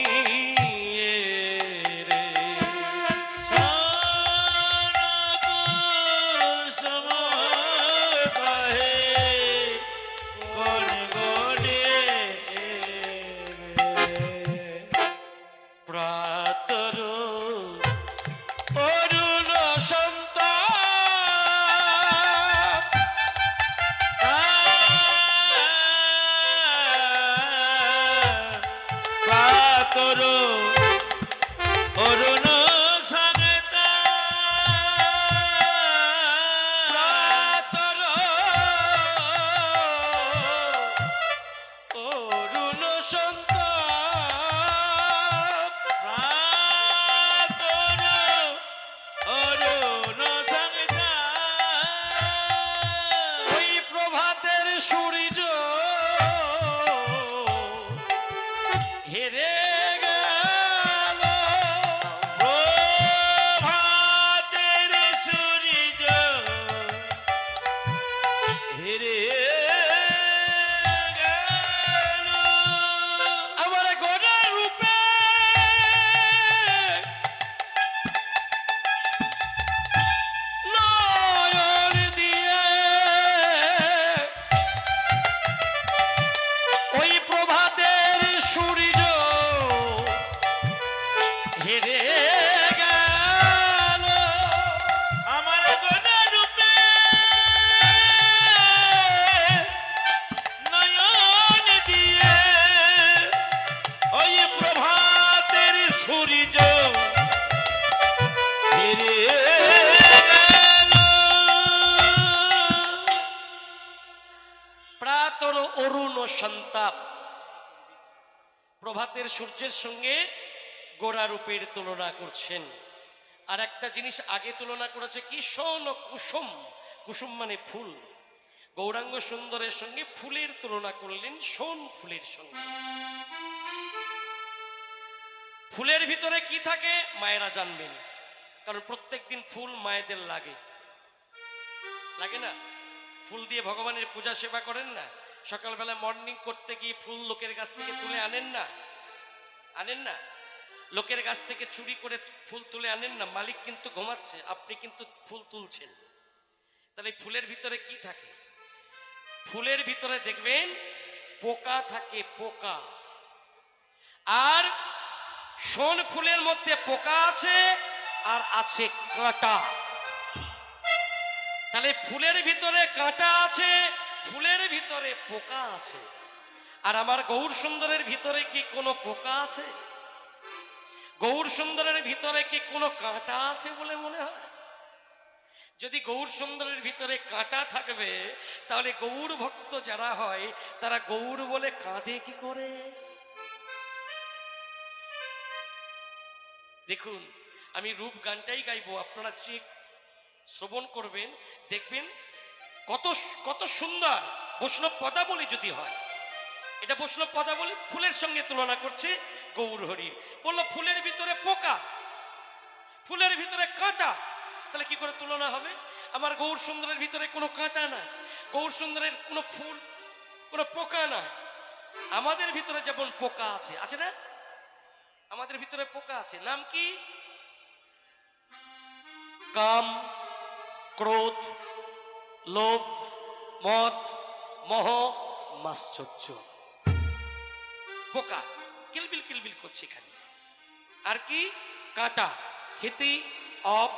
রাতের সূর্যের সঙ্গে গোড়া রূপের তুলনা করছেন। আর একটা জিনিস আগে তুলনা করেছে কি, সোন ও কুসুম। কুসুম মানে ফুল। গৌরাঙ্গ সুন্দরের সঙ্গে ফুলের তুলনা করলেন, সোন ফুলের সঙ্গে। ফুলের ভিতরে কি থাকে মায়েরা জানবেন, কারণ প্রত্যেকদিন ফুল মায়েদের লাগে, লাগে না? ফুল দিয়ে ভগবানের পূজা সেবা করেন না? সকালবেলা মর্নিং করতে গিয়ে ফুল লোকের কাছ থেকে তুলে আনেন না? আনেন না? লোকের কাছ থেকে চুরি করে ফুল তুলে আনেন না? মালিক কিন্তু ঘুমাচ্ছে, আপনি কিন্তু ফুল তুলছেন। তাহলে ফুলের ভিতরে কি থাকে? ফুলের ভিতরে দেখবেন পোকা থাকে, পোকা। আর সোন ফুলের মধ্যে পোকা আছে আর আছে কাঁটা। তাহলে ফুলের ভিতরে কাঁটা আছে, ফুলের ভিতরে পোকা আছে। আর আমার গৌর সুন্দরের ভিতরে কি কোনো পোকা আছে? গৌর সুন্দরের ভিতরে কি কোনো কাঁটা আছে বলে মনে হয়? যদি গৌর সুন্দরের ভিতরে কাঁটা থাকবে, তাহলে গৌর ভক্ত যারা হয় তারা গৌর বলে কাঁদে কি করে? দেখুন, আমি রূপ গানটাই গাইবো, আপনারা যে শ্রবণ করবেন দেখবেন কত কত সুন্দর বৈষ্ণব পদাবলী যদি হয়। এটা বৈষ্ণব পদাবলী ফুলের সঙ্গে তুলনা করছে গৌর হরি। বললো ফুলের ভিতরে পোকা, ফুলের ভিতরে কাঁটা, তাহলে কি করে তুলনা হবে? আমার গৌর সুন্দরের ভিতরে কোনো কাঁটা নাই, গৌর সুন্দরের কোনো ফুল, কোনো পোকা নাই। আমাদের ভিতরে যেমন পোকা আছে, আছে না? আমাদের ভিতরে পোকা আছে, নাম কি? কাম, ক্রোধ, লোভ, মদ, মোহ, মাশ্চর্য। পোকা কিলবিল কিলবিল করছে এখানে। আর কি? কাঁটা, ক্ষিতি, অপ,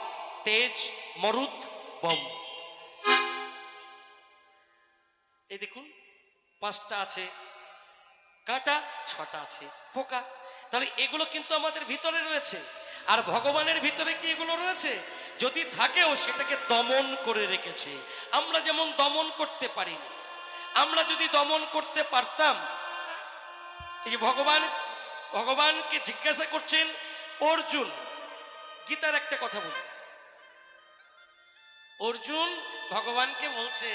তেজ, মরুদ, বম। এই দেখুন, 5টা আছে কাঁটা, 6টা আছে পোকা। তাহলে এগুলো কিন্তু আমাদের ভিতরে রয়েছে। আর ভগবানের ভিতরে কি এগুলো রয়েছে? যদি থাকেও সেটাকে দমন করে রেখেছে। আমরা যেমন দমন করতে পারিনি। আমরা যদি দমন করতে পারতাম, এই যে ভগবানকে জিজ্ঞাসা করছেন অর্জুন, গীতার একটা কথা বলি। অর্জুন ভগবানকে বলছে,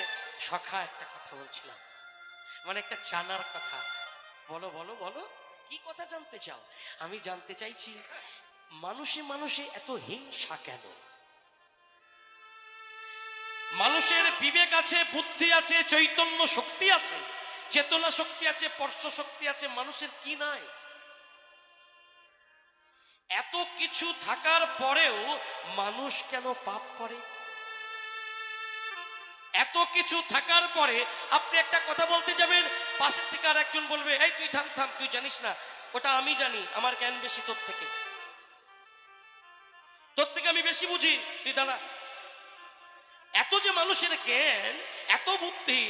সখা একটা কথা বলছিলাম, মানে একটা জানার কথা। বলো বলো বলো, কি কথা জানতে চাও? আমি জানতে চাইছি মানুষে মানুষে এত হিংসা কেন? মানুষের বিবেক আছে, বুদ্ধি আছে, চৈতন্য শক্তি আছে, চেতনা শক্তি আছে, স্পর্শ শক্তি আছে, মানুষের কি নাই? এত কিছু থাকার পরেও মানুষ কেন পাপ করে? এত কিছু থাকার পরে আপনি একটা কথা বলতে যাবেন, পাশের থেকে আর একজন বলবে, এই তুই থাম থাম, তুই জানিস না, ওটা আমি জানি, আমার জ্ঞান বেশি তোর থেকে, তোর থেকে আমি বেশি বুঝি, তুই দাঁড়া। এত যে মানুষের জ্ঞান, এত বুদ্ধি,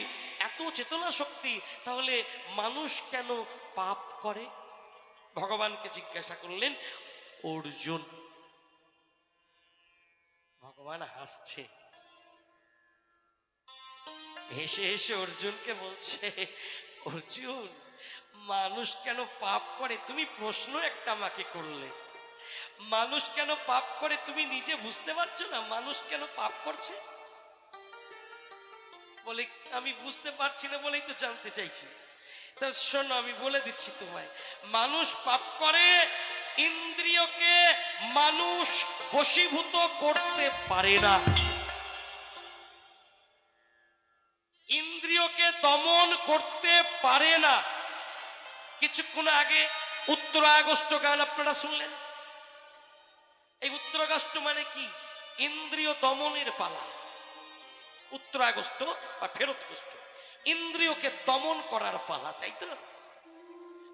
এত চেতনা শক্তি, তাহলে মানুষ কেন পাপ করে? ভগবানকে জিজ্ঞাসা করলেন অর্জুন। ভগবান হাসছে, হেসে হেসে অর্জুনকে বলছে, অর্জুন, মানুষ কেন পাপ করে তুমি প্রশ্ন একটা আমাকে করলে। মানুষ কেন পাপ করে তুমি নিজে বুঝতে পারছো না? মানুষ কেন পাপ করছে? বলে আমি বুঝতে পারছি না বলেই তো জানতে চাইছি। তা শোনো, আমি বলে দিচ্ছি তোমায়। মানুষ পাপ করে ইন্দ্রিয়কে মানুষ বশীভূত করতে পারে না, ইন্দ্রিয়কে দমন করতে পারে না। কিছুক্ষণ আগে উত্তরাগস্ট গান আপনারা শুনলেন। এই উত্তরাগস্ট মানে কি? ইন্দ্রিয় দমনের পালা। উত্তরাগস্ট বা ফেরতগস্ট, ইন্দ্রিয়কে দমন করার পালা, তাই তো?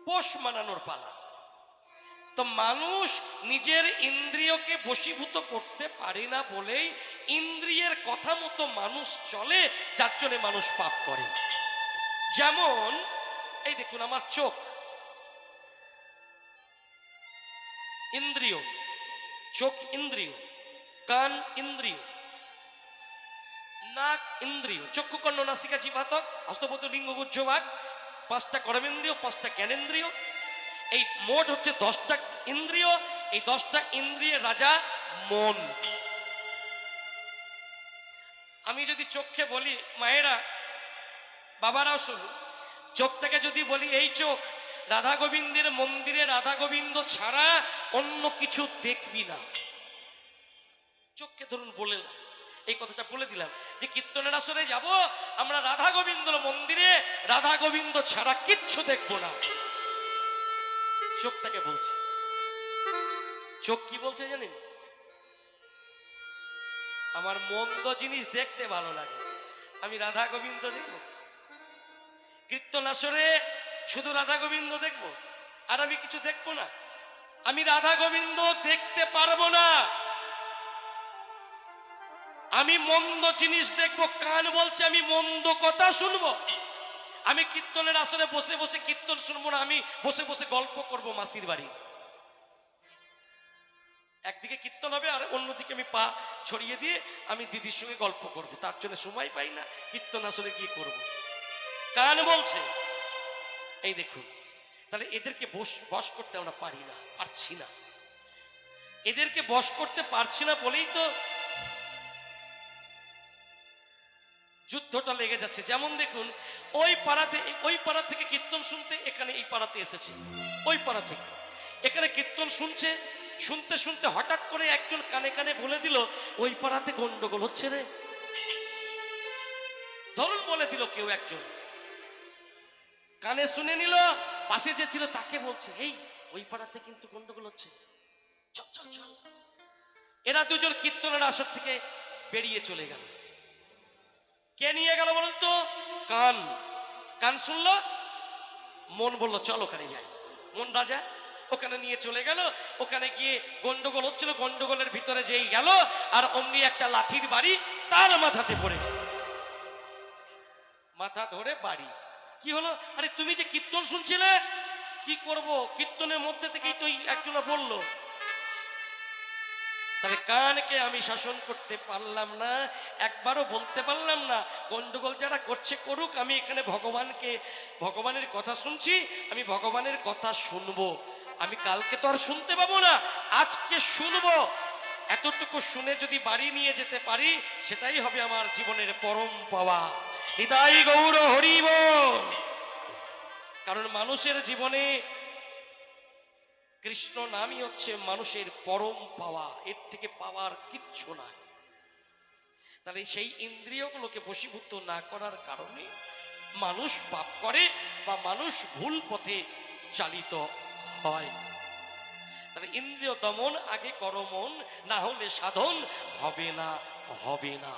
পোষ মানানোর পালা। তো মানুষ নিজের ইন্দ্রিয়কে বশীভূত করতে পারে না বলেই ইন্দ্রিয়ের কথা মতো মানুষ চলে, যার জন্য মানুষ পাপ করে। যেমন এই দেখুন, আমার চোখ ইন্দ্রিয়, চোখ ইন্দ্রিয়, কান ইন্দ্রিয়, নাক ইন্দ্রিয়, চক্ষু কর্ণ নাসিকা জিহ্বা ত্বক হস্তপদ লিঙ্গ গুহ্য ভাগ, 5টা কর্মেন্দ্রিয়, 5টা জ্ঞানেন্দ্রিয়। এই মোট হচ্ছে 10টা ইন্দ্রিয়, এই 10টা ইন্দ্রিয়ের রাজা মন। আমি যদি চোখকে বলি, মায়েরা বাবারাও শুনুন, চোখটাকে যদি বলি এই চোখ রাধা গোবিন্দের মন্দিরে রাধা গোবিন্দ ছাড়া অন্য কিছু দেখবি না, চোখকে ধরুন বললাম, এই কথাটা বলে দিলাম যে কীর্তনের আসরে যাব আমরা রাধা গোবিন্দর মন্দিরে, রাধা গোবিন্দ ছাড়া কিচ্ছু দেখবো না, চোখটাকে বলছে। চোখ কি বলছে জানেন? আমার মন্দ জিনিস দেখতে ভালো লাগে, আমি রাধা গোবিন্দ দেখবো? কীর্তন আসরে শুধু রাধা গোবিন্দ দেখবো, আর আমি কিছু দেখবো না? আমি রাধা গোবিন্দ দেখতে পারবো না, আমি মন্দ জিনিস দেখবো। কান বলছে আমি মন্দ কথা শুনবো। আমি কীর্তনের আসরে বসে বসে কীর্তন শুনবো না, আমি বসে বসে গল্প করব মাসির বাড়ি। একদিকে কীর্তন হবে আর অন্যদিকে আমি পা ছড়িয়ে দিয়ে আমি দিদির সঙ্গে গল্প করবো, তার জন্য সময় পাই না, কীর্তন আসরে গিয়ে করব। কান বলছে। এই দেখুন, তাহলে এদেরকে বশ করতে আমরা পারছি না। এদেরকে বশ করতে পারছি না বলেই তো যুদ্ধটা লেগে যাচ্ছে। যেমন দেখুন, ওই পাড়া থেকে কীর্তন শুনতে এখানে এই পাড়াতে এসেছে, ওই পাড়া থেকে এখানে কীর্তন শুনতে শুনতে হঠাৎ করে একজন কানে কানে বলে দিল ওই পাড়াতে গন্ডগোল হচ্ছে রে। ধরুন বলে দিল কেউ একজন, কানে শুনে নিল, পাশে যে ছিল তাকে বলছে এই ওই পাড়াতে কিন্তু গন্ডগোল হচ্ছে, চল চল চল। এরা দুজন কীর্তনের আসর থেকে বেরিয়ে চলে গেল। কে নিয়ে গেল বলুন তো? কান শুনলো, মন বলল চল ওখানে যাই। মন রাজা ওখানে নিয়ে চলে গেল। ওখানে গিয়ে গন্ডগোল হচ্ছিল, গন্ডগোলের ভিতরে যেই গেল আর অমনি একটা লাঠির বাড়ি তার মাথাতে পড়ে গেল। মাথা ধরে বাড়ি। কি হলো? আরে তুমি যে কীর্তন শুনছিলে, কি করব, কীর্তনের মধ্যে থেকেই তো একজনা বললো। তাহলে কানকে আমি শাসন করতে পারলাম না, একবারও বলতে পারলাম না গন্ডগোল যারা করছে করুক, আমি এখানে ভগবানের কথা শুনছি, আমি ভগবানের কথা শুনবো। আমি কালকে তো আর শুনতে পাবো না, আজকে শুনবো। এতটুকু শুনে যদি বাড়ি নিয়ে যেতে পারি সেটাই হবে আমার জীবনের পরম পাওয়া। হৃদয় গৌর হরিব। কারণ মানুষের জীবনে কৃষ্ণ নামই হচ্ছে মানুষের পরম পাওয়া, এর থেকে পাওয়ার কিচ্ছু নাই। তাহলে সেই ইন্দ্রিয়গুলোকে বশীভূত না করার কারণে মানুষ পাপ করে বা মানুষ ভুল পথে চালিত হয়। তাহলে ইন্দ্রিয় দমন আগে করো মন, না হলে সাধন হবে না।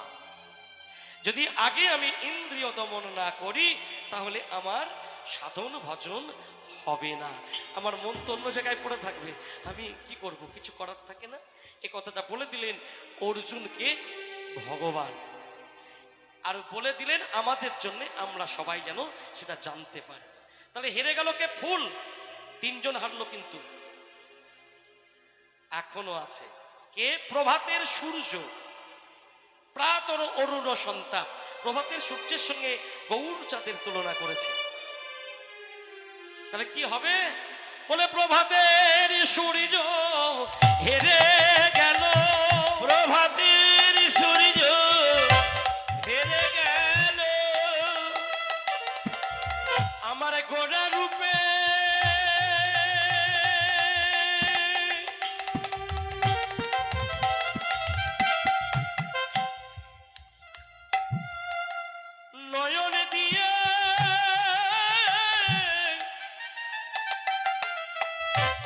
যদি আগে আমি ইন্দ্রিয় দমন না করি তাহলে আমার সাধন ভজন হবে না, আমার মন তো অন্য জায়গায় পড়ে থাকবে। আমি কি করব? কিছু করার থাকে না। এ কথাটা বলে দিলেন অর্জুনকে ভগবান, আর বলে দিলেন আমাদের জন্য, আমরা সবাই যেন সেটা জানতে পারি। তাহলে হেরে গেল কে? ফুল। 3 জন হারলো, কিন্তু এখনো আছে কে? প্রভাতের সূর্য, প্রাতর অরুণ সন্তাপ। প্রভাতের সূর্যের সঙ্গে গৌর চাঁদের তুলনা করেছে। তাহলে কি হবে? বলে প্রভাতের সূর্য হেরে গেল, প্রভাতের সূর্য হেরে গেল, আমার গোড়া রূপে নয়ন দিয়ে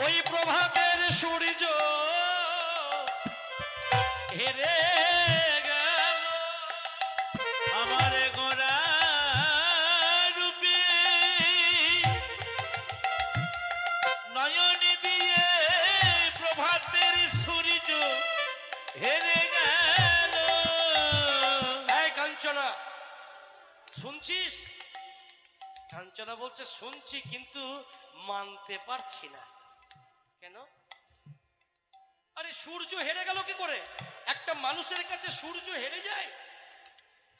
ওই প্রভাতের সূর্য হেরে গেল, আমার গোরা রূপে নয়ন দিয়ে প্রভাতের সূর্য হেরে গেল। এই কাঞ্চনা শুনছিস? কাঞ্চনা বলছে শুনছি, কিন্তু মানতে পারছি না। কেন? আরে সূর্য হেরে গেল কি করে? একটা মানুষের কাছে সূর্য হেরে যায়?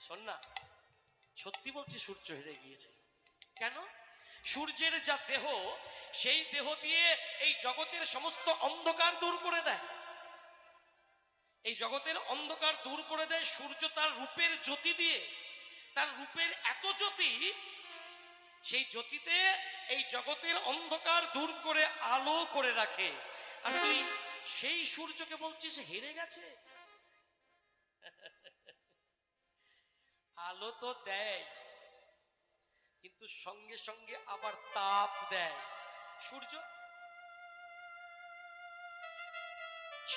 শোন না, সত্যি বলছি, সূর্য হেরে গিয়েছে। কেন? সূর্যের যা দেহ, সেই দেহ দিয়ে এই জগতের সমস্ত অন্ধকার দূর করে দেয়। এই জগতের অন্ধকার দূর করে দেয় সূর্য তার রূপের জ্যোতি দিয়ে। তার রূপের এত জ্যোতি, সেই জ্যোতিতে এই জগতের অন্ধকার দূর করে আলো করে রাখে। আর তুই সেই সূর্যকে বলছিস হেরে গেছে? আলো তো দেয়, কিন্তু সঙ্গে সঙ্গে আবার তাপ দেয়।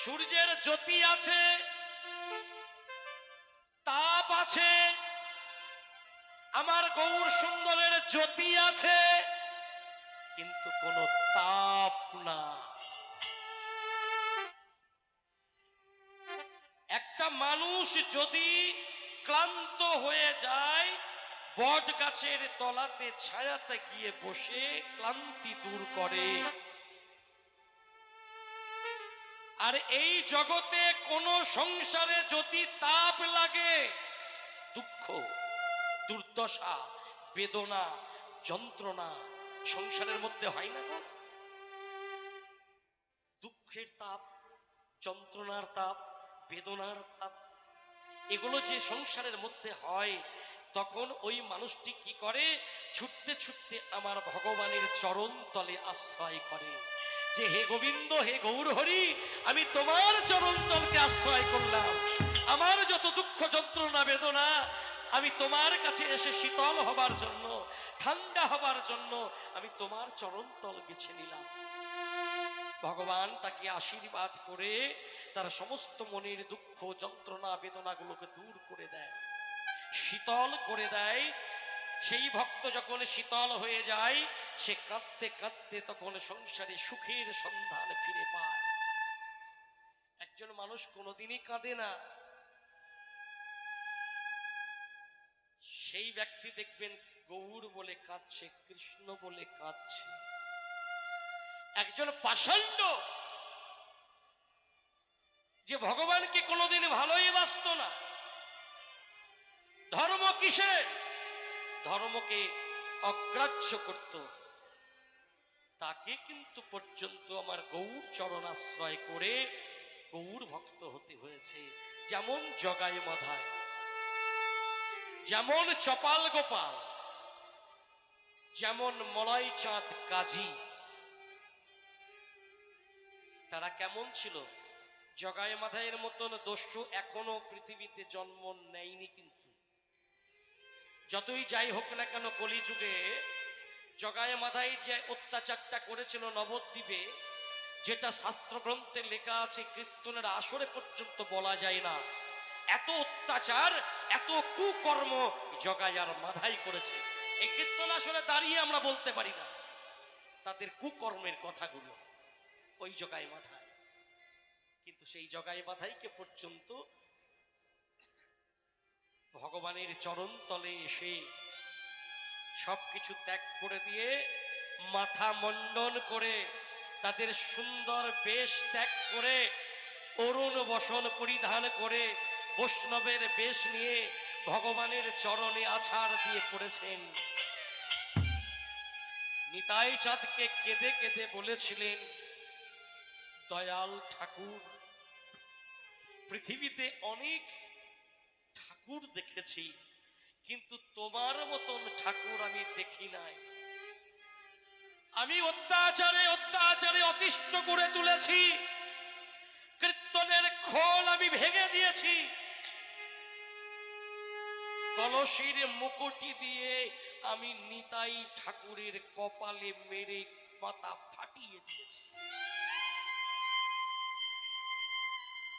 সূর্যের জ্যোতি আছে, তাপ আছে, আমার গৌর সুন্দরের জ্যোতি আছে, কিন্তু কোনো তাপ না। একটা মানুষ যদি ক্লান্ত হয়ে যায়, বট গাছের তলাতে ছায়াতে গিয়ে বসে ক্লান্তি দূর করে। আর এই জগতে কোন সংসারে যদি তাপ লাগে, দুঃখ, দুর্দশা, বেদনা, যন্ত্রণা সংসারের মধ্যে হয় না গো? দুঃখের তাপ, যন্ত্রণার তাপ, বেদনার তাপ, এগুলো যে সংসারের মধ্যে হয়, তখন ওই মানুষটি কি করে? ছুটতে ছুটতে আমার ভগবানের চরণ তলে আশ্রয় করে, যে হে গোবিন্দ, হে গৌর হরি, আমি তোমার চরণ তলকে আশ্রয় করলাম। আমার যত দুঃখ যন্ত্রণা বেদনা, আমি তোমার কাছে এসে শীতল হবার জন্য, ঠান্ডা হবার জন্য আমি তোমার চরণ তল বেছে নিলাম। ভগবান তাকে আশীর্বাদ করে তার সমস্ত মনের দুঃখ যন্ত্রণা বেদনাগুলোকে দূর করে দেয়, শীতল করে দেয়। সেই ভক্ত যখন শীতল হয়ে যায়, সে কাঁদতে কাঁদতে তখন সংসারে সুখের সন্ধান ফিরে পায়। একজন মানুষ কোনোদিনই কাঁদে না, সেই ব্যক্তি দেখবেন গৌর বলে কাঁদছে, কৃষ্ণ বলে কাঁদছে। একজন পাষণ্ড, যে ভগবানকে কোনোদিন ভালোই বাসত না, ধর্ম কিসে, ধর্মকে অগ্রাহ্য করত, তাকে কিন্তু পর্যন্ত আমার গৌর চরণ আশ্রয় করে গৌর ভক্ত হতে হয়েছে। যেমন জগাই মাধায়, যেমন চপাল গোপাল, যেমন মলয় চাঁদ কাজী, তারা কেমন ছিল? জগাই মাধাইয়ের মতন দস্যু এখনো পৃথিবীতে জন্ম নেয়নি। কিন্তু যতই যাই হোক না কেন, কলিযুগে জগাই মাধাই যে অত্যাচারটা করেছিল নবদ্বীপে, যেটা শাস্ত্রগ্রন্থে লেখা আছে, কীর্তনের আসরে পর্যন্ত বলা যায় না। এত অত্যাচার, এত কুকর্ম জগাই আর মাধাই করেছে, এই কীর্তন আসরে দাঁড়িয়ে আমরা বলতে পারি না তাদের কুকর্মের কথাগুলো, ওই জগাই মাধাই। কিন্তু সেই জগাই মাধাইকে পর্যন্ত ভগবানের চরণ তলে এসে সবকিছু ত্যাগ করে দিয়ে, মাথা মণ্ডন করে, তাদের সুন্দর বেশ ত্যাগ করে, অরুণ বসন পরিধান করে, বৈষ্ণবের বেশ নিয়ে ভগবানের চরণে আছাড় দিয়ে পড়েছেন। নিতাই চাঁদকে কেঁদে কেঁদে বলেছিলেন, দয়াল ঠাকুর, পৃথিবীতে অনেক ঠাকুর দেখেছি, কিন্তু তোমার মতন ঠাকুর আমি দেখি নাই। আমি অত্যাচারে অত্যাচারে অতিষ্ঠ করে তুলেছি, কীর্তনের খোল আমি ভেঙে দিয়েছি, কলসির মুকুটি দিয়ে আমি নিতাই ঠাকুরের কপালে মেরে মাথা ফাটিয়ে দিয়েছি।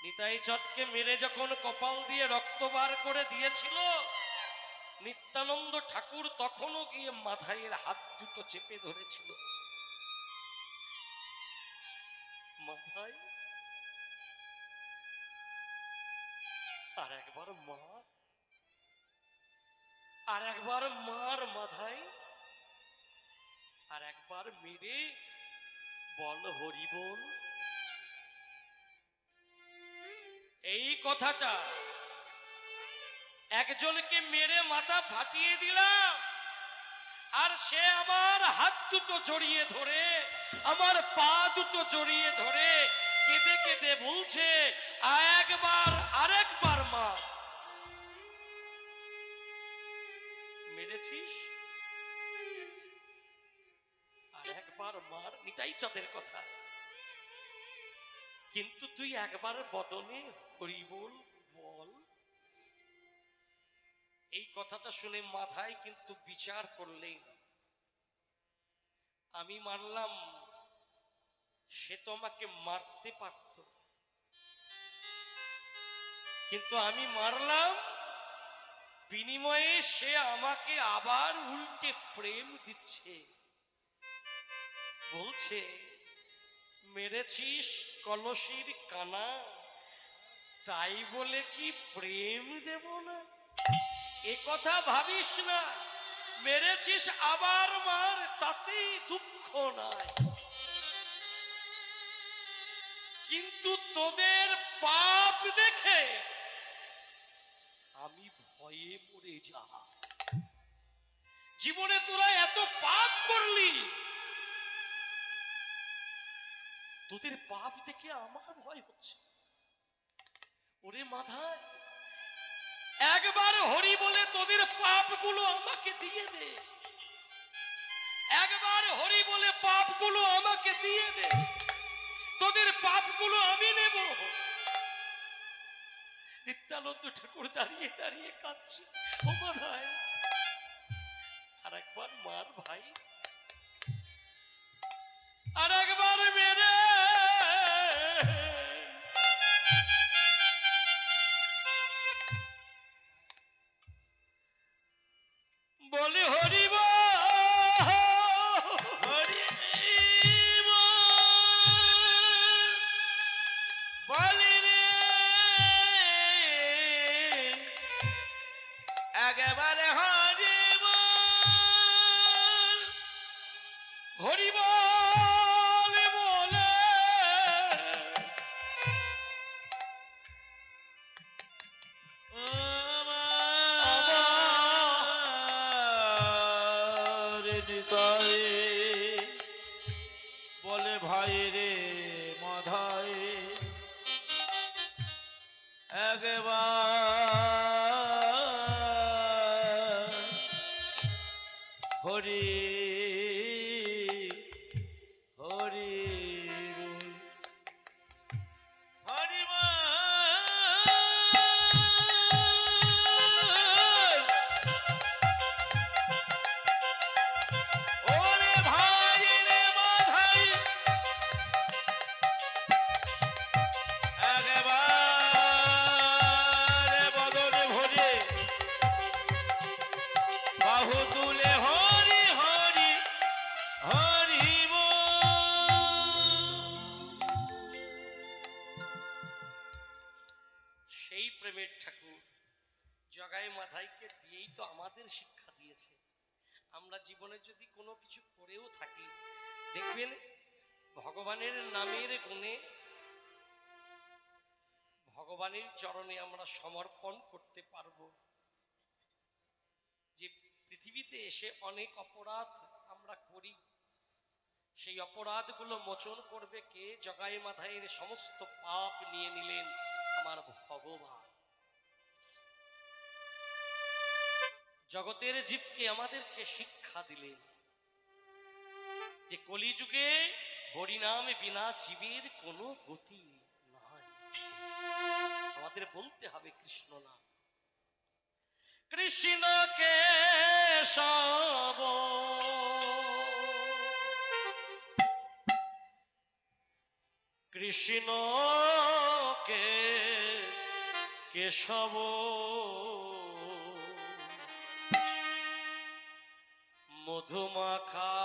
নিতাই চাঁদকে মেরে যখন কপাল দিয়ে রক্ত বার করে দিয়েছিল, নিত্যানন্দ ঠাকুর তখনও গিয়ে মাধাইয়ের হাত দুটো চেপে ধরেছিল। মাধাই, আর একবার মার, আর একবার মার মাধাই, আর একবার মেরে বল হরি বল। এই কথাটা, একজনকে মেরে মাথা ফাটিয়ে দিলাম, আর সে আমার হাত দুটো জড়িয়ে ধরে, আমার পা দুটো জড়িয়ে ধরে কেঁদে কেঁদে বলছে, একবার আরেকবার মা। মেরেছিস আর একবার মার, নিতাই চাঁদের কথা। কিন্তু তুই একবার বদনে হরি বল বল। এই কথাটা শুনে মাথায় কিন্তু বিচার করলেন, আমি মানলাম সে তো আমাকে মারতে পারত, কিন্তু আমি মারলাম বিনিময়ে সে আমাকে আবার উল্টে প্রেম দিচ্ছে। বলছে, মেরেছিস কলসির কানা, তাই বলে কি প্রেম দেব না? এ কথা ভাবিস না, মেরেছিস আবার মার, তাতেই দুঃখ নাই, কিন্তু তোদের পাপ দেখে আমি ভয়ে মরে যা। জীবনে তোরা এত পাপ করলি, তোদের পাপ দেখে আমার ভয় হচ্ছে। ওরে মাথায়, একবার হরি বলে তোদের পাপগুলো আমাকে দিয়ে দে, একবার হরি বলে পাপগুলো আমাকে দিয়ে দে, তোদের পাপগুলো আমি নেব। নিত্যানন্দ ঠাকুর দাঁড়িয়ে দাঁড়িয়ে কাঁদছে, ও মাথায় আর একবার মার ভাই, আর একবার মেরে। বলে হরি হরি বলি রে, একেবারে হরি হরি বল বলে বলে ভাই রে মাধায়, একবার হরি হরি হরি ওরে ভাই রে মাধাই, একবার বদনে ভরে বাহু তুলে হরি হরি হরি সেই প্রেমের ঠাকুর জগাই মাধাইকে দিয়েই তো আমাদের শিক্ষা দিয়েছে। আমরা জীবনে যদি কোনো কিছু করেও থাকি, দেখবেন ভগবানের নামের গুণে ভগবানের চরণে আমরা সমর্পণ করতে পারবো। যে পৃথিবীতে এসে অনেক অপরাধ আমরা করি, সেই অপরাধগুলো মোচন করবে কে? জগাই মাধাইয়ের সমস্ত পাপ নিয়ে নিলেন আমার ভগবান। জগতের জীবকে আমাদেরকে শিক্ষা দিলেন যে কলিযুগে হরিনাম বিনা জীবের কোনো গতি নাই। আমাদের বলতে হবে কৃষ্ণ নাম, কৃষ্ণ কেশব কৃষ্ণ কেশব মধুমাখা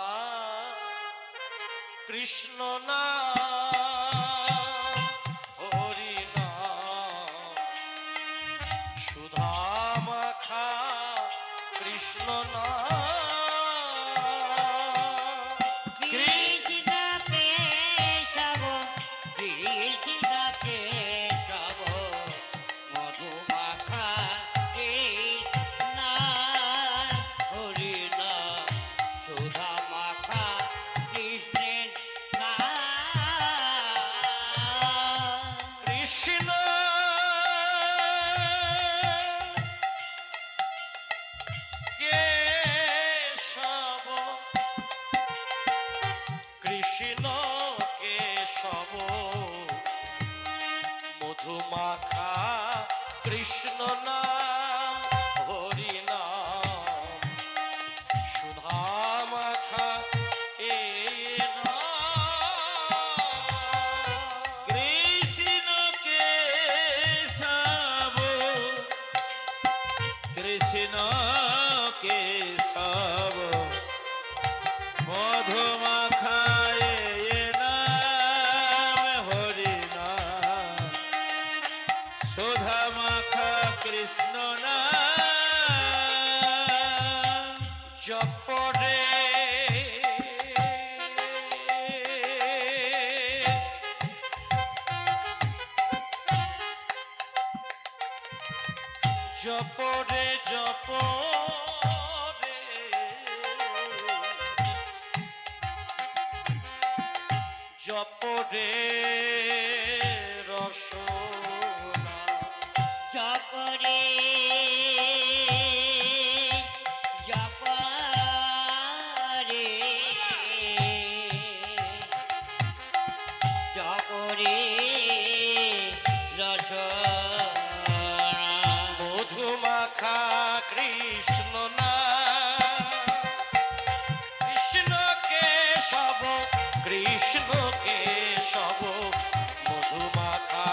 কৃষ্ণ নাম, হরি নাম সুধা মাখা কৃষ্ণ নাম। কৃষ্ণ নাম হরি নাম সুধা মাখা এ কৃষ্ণ কেশব কৃষ্ণ কেশব মধু মাখায় নাম হরি নাম সুধা মাখা কৃষ্ণ নাম জপরে জপরে জপরে জপরে রসনা জপরে জপরে জপরে রসনা মধুমাখা কৃষ্ণ নাম কৃষ্ণ কেশব কৃষ্ণ কেশব মধুমাখা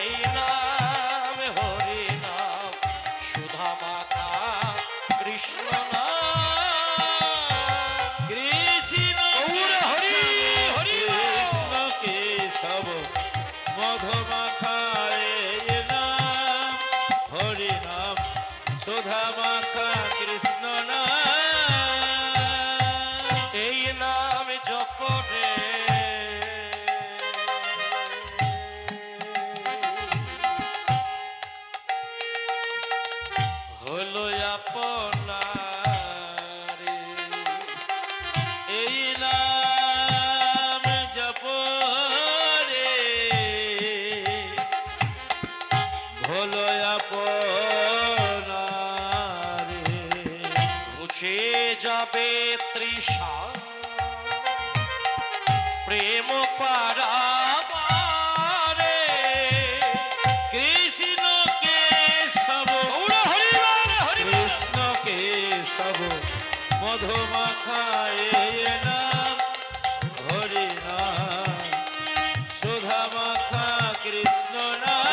এই নাম হরি নাম সুধা মাখা কৃষ্ণ নাম কৃষ্ণ গৌর হরি হরি কৃষ্ণ কেশব মধু মাখায় নাম হরি নাম সুধা মাখা কৃষ্ণ নাম এই নাম জপরে হলো আপনারে এই নাম জপ রে ভোলো আপনারে মুছে যাবে তৃষা প্রেম পারাবারে কৃষ্ণ কেশব কৃষ্ণ কেশব মধু মাখায় নাম হরি নাম সুধা মাখা কৃষ্ণ নাম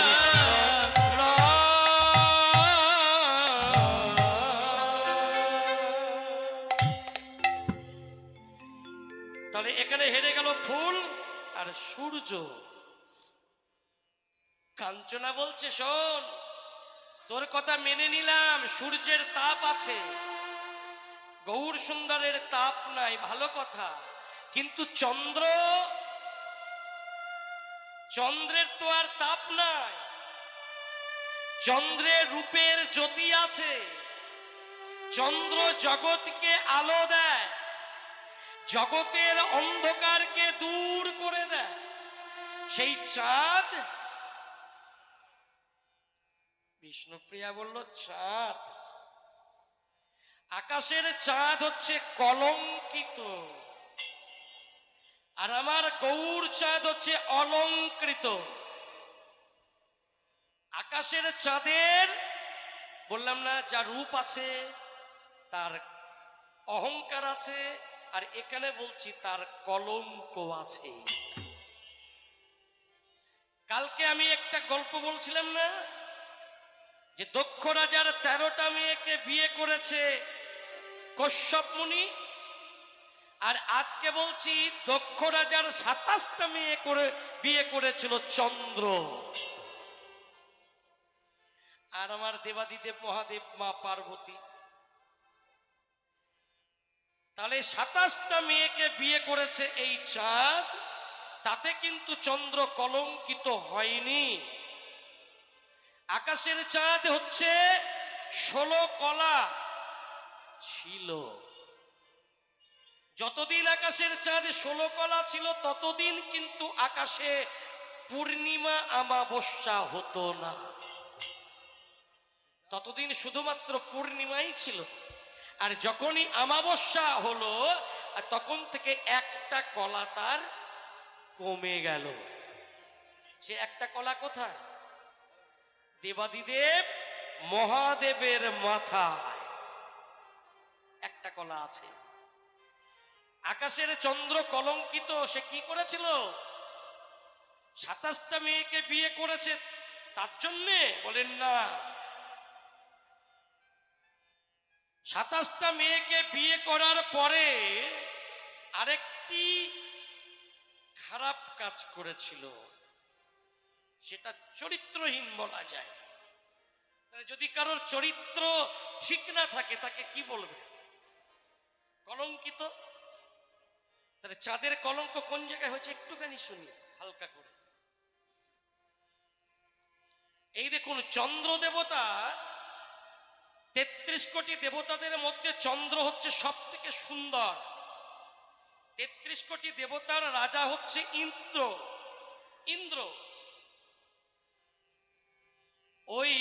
তাহলে এখানে হেরে গেল ফুল আর সূর্য। কাঞ্চনা বলছে শোন, তোর কথা মেনে নিলাম, সূর্যের তাপ আছে, গৌর সুন্দরের তাপ নাই, ভালো কথা, কিন্তু চন্দ্রের তো আর তাপ নাই, চন্দ্রের রূপের জ্যোতি আছে, চন্দ্র জগৎকে আলো দেয়, জগতের অন্ধকারকে দূর করে দেয়। সেই চাঁদ, বিষ্ণুপ্রিয়া বলল চাঁদ, আকাশের চাঁদ হচ্ছে কলঙ্কিত, আর আমার গৌর চাঁদ হচ্ছে অলঙ্কৃত। আকাশের চাঁদের বললাম না, যা রূপ আছে তার অহংকার আছে, আর এখানে বলছি তার কলঙ্ক আছে। কালকে আমি একটা গল্প বলছিলাম না, যে দক্ষ রাজার 13টা মেয়েকে বিয়ে করেছে কশ্যপ মুনি, আর আজকে বলছি দক্ষ রাজার 27টা মেয়ে বিয়ে করেছিল চন্দ্র। আর আমার দেবাদিদেব মহাদেব মা পার্বতী, তাহলে 27টা মেয়েকে বিয়ে করেছে এই চাঁদ, তাতে কিন্তু চন্দ্র কলঙ্কিত হয়নি। আকাশের চাঁদ হচ্ছে 16 কলা ছিল, যতদিন আকাশের চাঁদ 16 কলা ছিল ততদিন কিন্তু আকাশে পূর্ণিমা আমাবস্যা হতো না, ততদিন শুধুমাত্র পূর্ণিমাই ছিল। আর যখনই আমাবস্যা হলো তখন থেকে একটা কলা তার কমে গেল। সে একটা কলা কোথায়? দেবাদিদেব মহাদেবের মাথায় একটা কলা আছে। আকাশের চন্দ্র কলঙ্কিত, সে কি করেছিল? 27টা মেয়েকে বিয়ে করেছে তার জন্যে? বলেন না, 27টা মেয়েকে বিয়ে করার পরে আরেকটি খারাপ কাজ করেছিল, সেটা চরিত্রহীন বলা যায়। যদি কারোর চরিত্র ঠিক না থাকে তাকে কি বলবে? কলঙ্কিত। তাহলে চাঁদের কলঙ্ক কোন জায়গায় হচ্ছে একটুখানি শুনি হালকা করে। এই দেখুন, চন্দ্র দেবতা, 33 কোটি দেবতাদের মধ্যে চন্দ্র হচ্ছে সব থেকে সুন্দর। 33 কোটি দেবতার রাজা হচ্ছে ইন্দ্র। ইন্দ্র ওই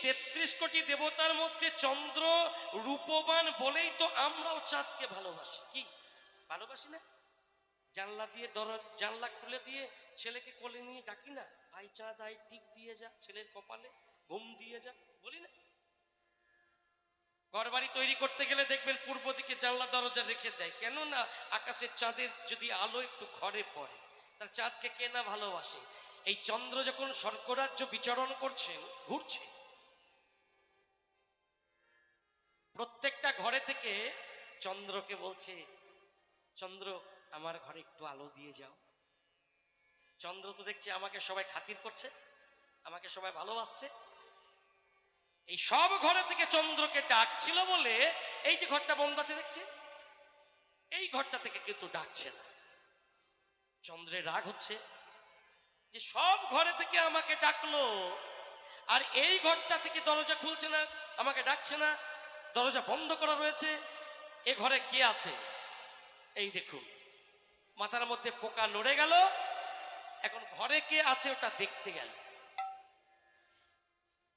33 কোটি দেবতার মধ্যে চন্দ্র রূপবান বলেই তো আমরাও চাঁদকে ভালোবাসি। কি ভালোবাসি না? জানলা দিয়ে জানলা খুলে দিয়ে ছেলেকে কোলে নিয়ে ডাকি না, আই চাঁদ আই, টিক দিয়ে যা, ছেলের কপালে ঘুম দিয়ে যা, বলি না? ঘর বাড়ি তৈরি করতে গেলে দেখবেন পূর্ব দিকে জানলা দরজা রেখে দেয়, কেন না আকাশের চাঁদের যদি আলো একটু ঘরে পড়ে, তার চাঁদকে কে না ভালোবাসে। এই চন্দ্র যখন স্বর্গরাজ্য বিচরণ করছেন, ঘুরছে, প্রত্যেকটা ঘরে থেকে চন্দ্রকে বলছে, চন্দ্র আমার ঘরে একটু আলো দিয়ে যাও। চন্দ্র তো দেখছে আমাকে সবাই খাতির করছে, আমাকে সবাই ভালোবাসছে। এই সব ঘরে থেকে চন্দ্রকে ডাকছিল বলে এই যে ঘরটা বন্ধ আছে দেখছে, এই ঘরটা থেকে কিন্তু ডাকছে না। চন্দ্রের রাগ হচ্ছে যে সব ঘরে থেকে আমাকে ডাকলো, আর এই ঘরটা থেকে দরজা খুলছে না, আমাকে ডাকছে না, দরজা বন্ধ করা রয়েছে। এ ঘরে কে আছে? এই দেখুন, মাথার মধ্যে পোকা নড়ে গেল। এখন ঘরে কে আছে ওটা দেখতে গেল।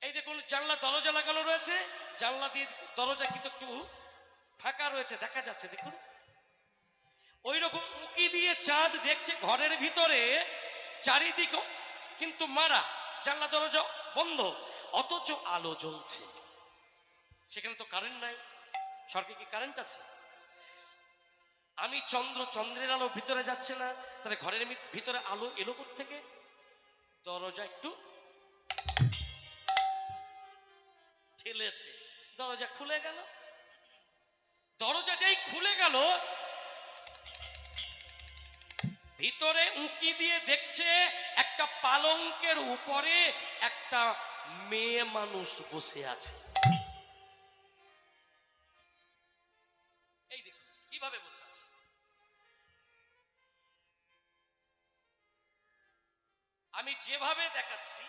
এই দেখুন, জানলা দরজা লাগানো রয়েছে, জানলা দিয়ে দরজা কিন্তু একটু ফাঁকা রয়েছে, দেখা যাচ্ছে। দেখুন, ওই রকম উঁকি দিয়ে চাঁদ দেখছে ঘরের ভিতরে, চারিদিক কিন্তু মারা, জানলা দরজা বন্ধ, অথচ আলো জ্বলছে। সেখানে তো কারেন্ট নাই। স্বর্গে কি কারেন্ট আছে? আমি চন্দ্র, চন্দ্রের আলো ভিতরে যাচ্ছে না, তাহলে ঘরের ভিতরে আলো এলো থেকে? দরজা একটু ঠেলেছে, দরজা খুলে গেল। দরজা যেই খুলে গেল, ভিতরে উঁকি দিয়ে দেখছে একটা পালঙ্কের উপরে একটা মেয়ে মানুষ বসে আছে। এই দেখুন কিভাবে বসে আছে। আমি যেভাবে দেখাচ্ছি